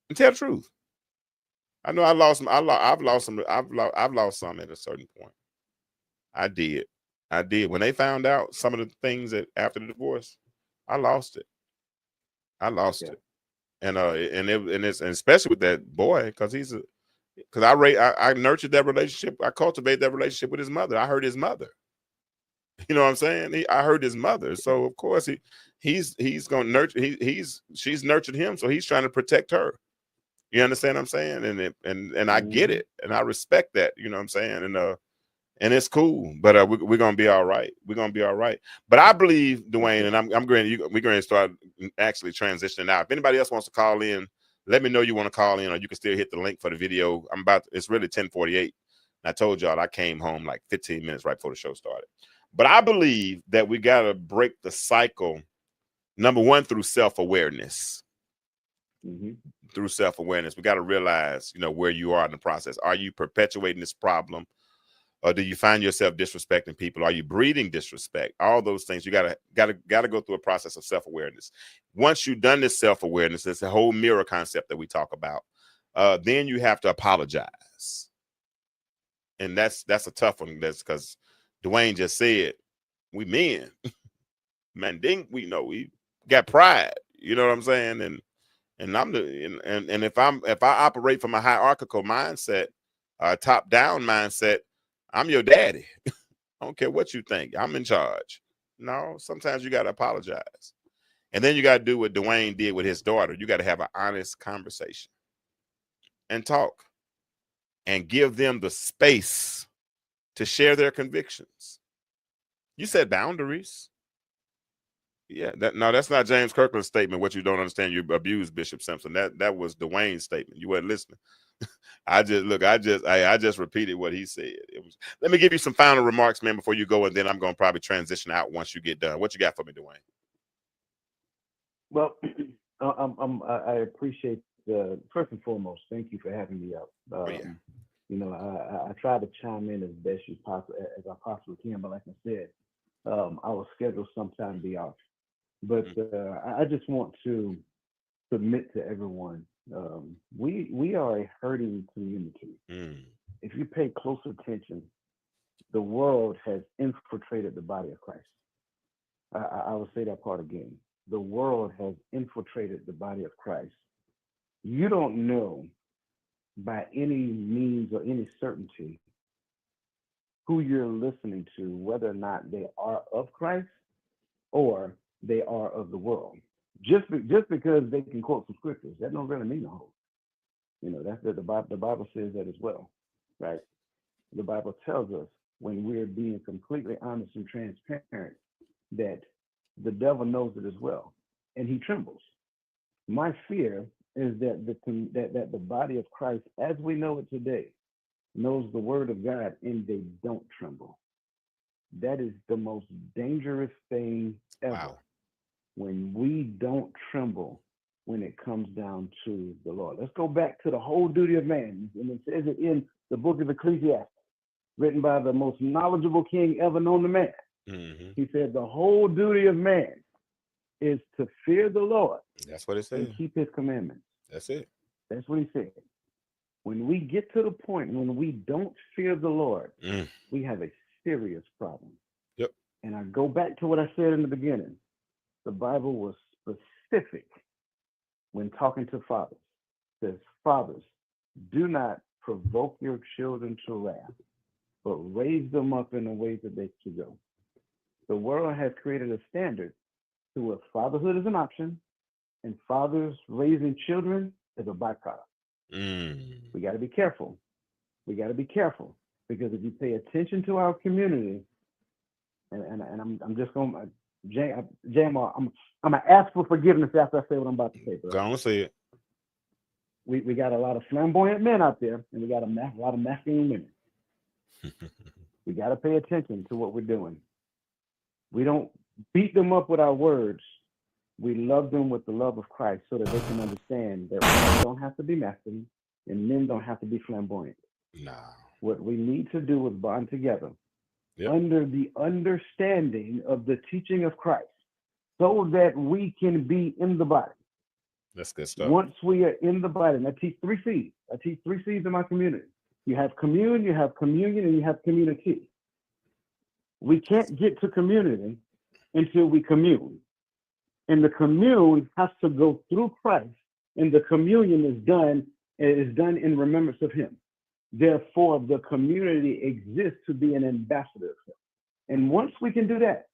And tell the truth. I know I've lost some at a certain point. I did. When they found out some of the things that after the divorce, I lost it. And it's especially with that boy, because I nurtured that relationship. I cultivated that relationship with his mother. I heard his mother. You know what I'm saying? I heard his mother. So of course he's going to nurture. She's nurtured him, so he's trying to protect her. You understand what I'm saying? And I get it, and I respect that. You know what I'm saying? And it's cool. But we're gonna be all right. We're gonna be all right. But I believe, Dwayne, and we're going to start actually transitioning out. If anybody else wants to call in, let me know you want to call in, or you can still hit the link for the video. It's really 10:48. I told y'all I came home like 15 minutes right before the show started. But I believe that we got to break the cycle, number one, through self-awareness. Through self-awareness, we got to realize, where you are in the process. Are you perpetuating this problem? Or do you find yourself disrespecting people? Are you breeding disrespect? All those things. You gotta go through a process of self-awareness. Once you've done this self-awareness, it's a whole mirror concept that we talk about. Then you have to apologize. And that's a tough one. That's because Dwayne just said, we men. Man, we know we got pride. You know what I'm saying? And I'm the and if I operate from a hierarchical mindset, top down mindset, I'm your daddy. I don't care what you think. I'm in charge. No, sometimes you got to apologize. And then you got to do what Dwayne did with his daughter. You got to have an honest conversation and talk and give them the space to share their convictions. You said boundaries. Yeah, that's not James Kirkland's statement. What you don't understand, you abuse Bishop Simpson. That was Dwayne's statement. You weren't listening. I just repeated what he said. Let me give you some final remarks, man, before you go, and then I'm going to probably transition out once you get done. What you got for me, Dwayne? Well, I appreciate first and foremost, thank you for having me up. You know, I try to chime in as best as I possibly can, but like I said, I was scheduled sometime to be off. But I just want to submit to everyone. We are a hurting community. If you pay close attention, the world has infiltrated the body of Christ. I will say that part again. The world has infiltrated the body of Christ. You don't know by any means or any certainty who you're listening to, whether or not they are of Christ or they are of the world. Just because they can quote some scriptures, that don't really mean a whole. You know, that's the Bible says that as well, right? The Bible tells us when we're being completely honest and transparent that the devil knows it as well, and he trembles. My fear is that the body of Christ, as we know it today, knows the word of God and they don't tremble. That is the most dangerous thing ever. Wow. When we don't tremble when it comes down to the Lord. Let's go back to the whole duty of man. And it says it in the book of Ecclesiastes, written by the most knowledgeable king ever known to man. He said the whole duty of man is to fear the Lord. That's what it says. And keep his commandments. That's it. That's what he said. When we get to the point when we don't fear the Lord, we have a serious problem. Yep. And I go back to what I said in the beginning. The Bible was specific when talking to fathers. It says, fathers, do not provoke your children to wrath, but raise them up in the ways that they should go. The world has created a standard to where fatherhood is an option and fathers raising children is a byproduct. We got to be careful. We got to be careful because if you pay attention to our community, and I'm just going to, Jam, I'm gonna ask for forgiveness after I say what I'm about to say, bro. Go on, say it. We got a lot of flamboyant men out there, and we got a lot of masculine women. We got to pay attention to what we're doing. We don't beat them up with our words. We love them with the love of Christ so that they can understand that women don't have to be masculine and men don't have to be flamboyant. Nah. What we need to do is bond together under the understanding of the teaching of Christ so that we can be in the body. That's good stuff. Once we are in the body, and I teach 3 C's. I teach 3 C's in my community. You have commune, you have communion, and you have community. We can't get to community until we commune. And the commune has to go through Christ, and the communion is done in remembrance of him. Therefore, the community exists to be an ambassador of him. And once we can do that,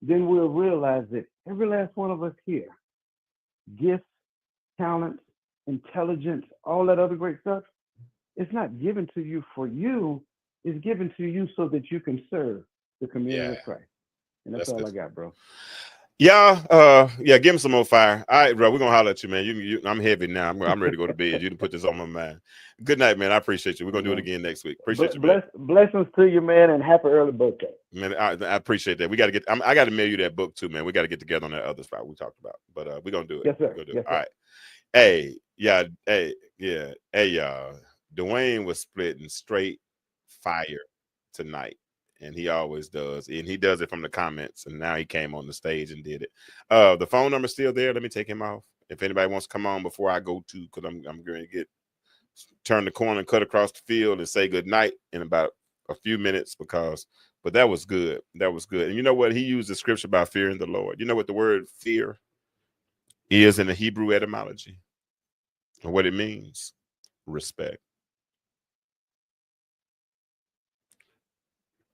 then we'll realize that every last one of us here, gifts, talents, intelligence, all that other great stuff, it's not given to you for you, it's given to you so that you can serve the community of Christ. And that's all good. I got, bro. Yeah, give him some more fire. All right, bro, we're gonna holler at you, man. I'm heavy now. I'm ready to go to bed. You can put this on my mind. Good night, man. I appreciate you. We're gonna do it again next week. Appreciate you, man. Blessings to you, man, and happy early birthday. Man, I appreciate that. We got to get. I got to mail you that book too, man. We got to get together on that other spot we talked about. But we're gonna do it. Yes, sir. We're gonna do yes, it. All right. Hey, yeah. Hey, yeah. Hey, y'all. Dwayne was splitting straight fire tonight. And he always does. And he does it from the comments. And now he came on the stage and did it. The phone number's still there. Let me take him off. If anybody wants to come on before I go to, because I'm going to turn the corner and cut across the field and say good night in about a few minutes, but that was good. That was good. And you know what? He used the scripture about fearing the Lord. You know what the word fear is in the Hebrew etymology? And what it means? Respect.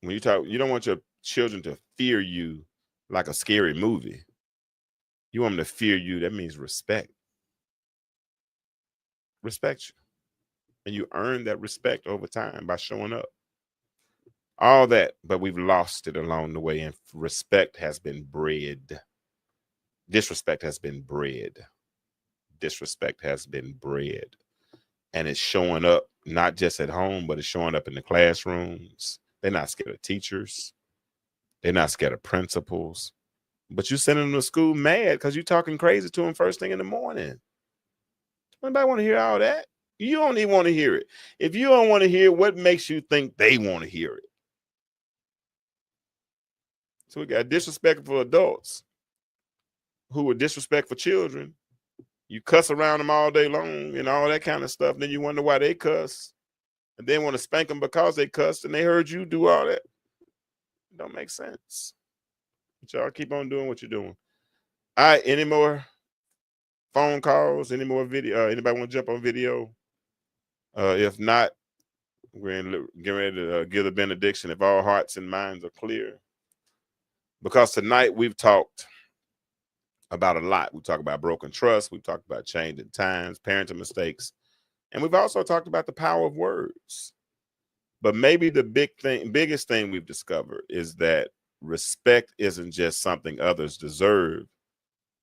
When you talk, you don't want your children to fear you like a scary movie. You want them to fear you. That means respect. Respect you. And you earn that respect over time by showing up. All that, but we've lost it along the way. And respect has been bred. Disrespect has been bred. Disrespect has been bred. And it's showing up not just at home, but it's showing up in the classrooms. They're not scared of teachers. They're not scared of principals. But you sending them to school mad because you're talking crazy to them first thing in the morning. Anybody want to hear all that? You don't even want to hear it. If you don't want to hear it, what makes you think they want to hear it? So we got disrespectful adults who are disrespectful children. You cuss around them all day long and all that kind of stuff. Then you wonder why they cuss. And then want to spank them because they cussed and they heard you do all that. It don't make sense. But y'all keep on doing what you're doing. All right, any more phone calls? Any more video? Anybody want to jump on video? If not, we're getting ready to give the benediction if all hearts and minds are clear. Because tonight we've talked about a lot. We talked about broken trust. We've talked about changing times, parenting mistakes. And we've also talked about the power of words. But maybe the biggest thing we've discovered is that respect isn't just something others deserve.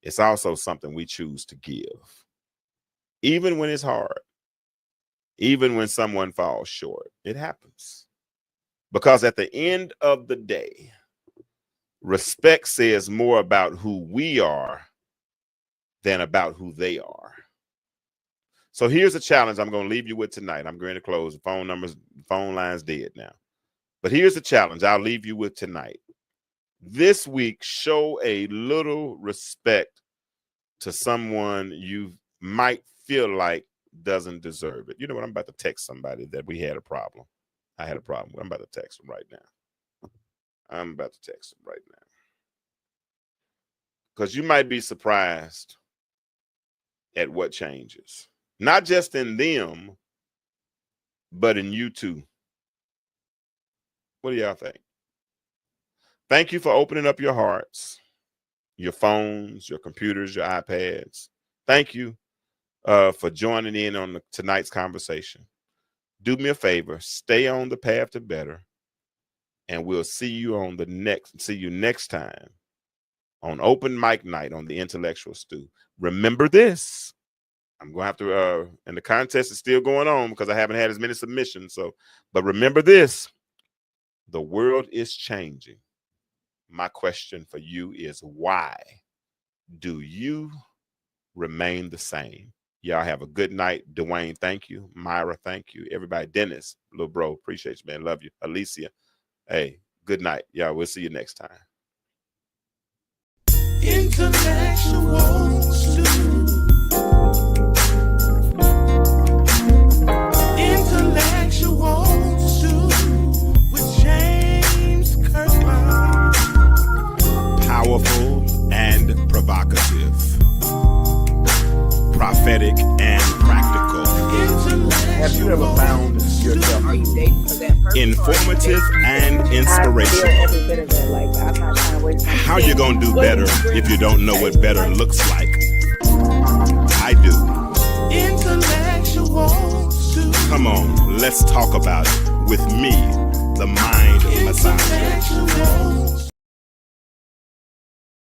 It's also something we choose to give. Even when it's hard. Even when someone falls short. It happens. Because at the end of the day, respect says more about who we are than about who they are. So here's a challenge I'm going to leave you with tonight. I'm going to close. The phone line's dead now. But here's the challenge I'll leave you with tonight. This week, show a little respect to someone you might feel like doesn't deserve it. You know what? I'm about to text somebody that we had a problem. I had a problem. I'm about to text them right now. I'm about to text them right now. Because you might be surprised at what changes. Not just in them, but in you too. What do y'all think? Thank you for opening up your hearts, your phones, your computers, your iPads. Thank you for joining in on tonight's conversation. Do me a favor, stay on the path to better, and we'll see you next time on Open Mic Night on the Intellectual Stew. Remember this. I'm going to have to, and the contest is still going on because I haven't had as many submissions. But remember this, the world is changing. My question for you is, why do you remain the same? Y'all have a good night. Dwayne, thank you. Myra, thank you. Everybody, Dennis, little bro, appreciate you, man. Love you. Alicia, hey, good night. Y'all, we'll see you next time. Intellectual Stew. Intellectual Stew with James Kirkland. Powerful and provocative. Prophetic and practical. Have you ever found yourself? Are you dating for that person? Informative and I feel inspirational. every bit of it. Like, I'm not trying to waste my How you gonna do better if you don't know what better looks like? I do. Intellectual Stew. Come on, let's talk about it with me, the Mind Massager. Intellectual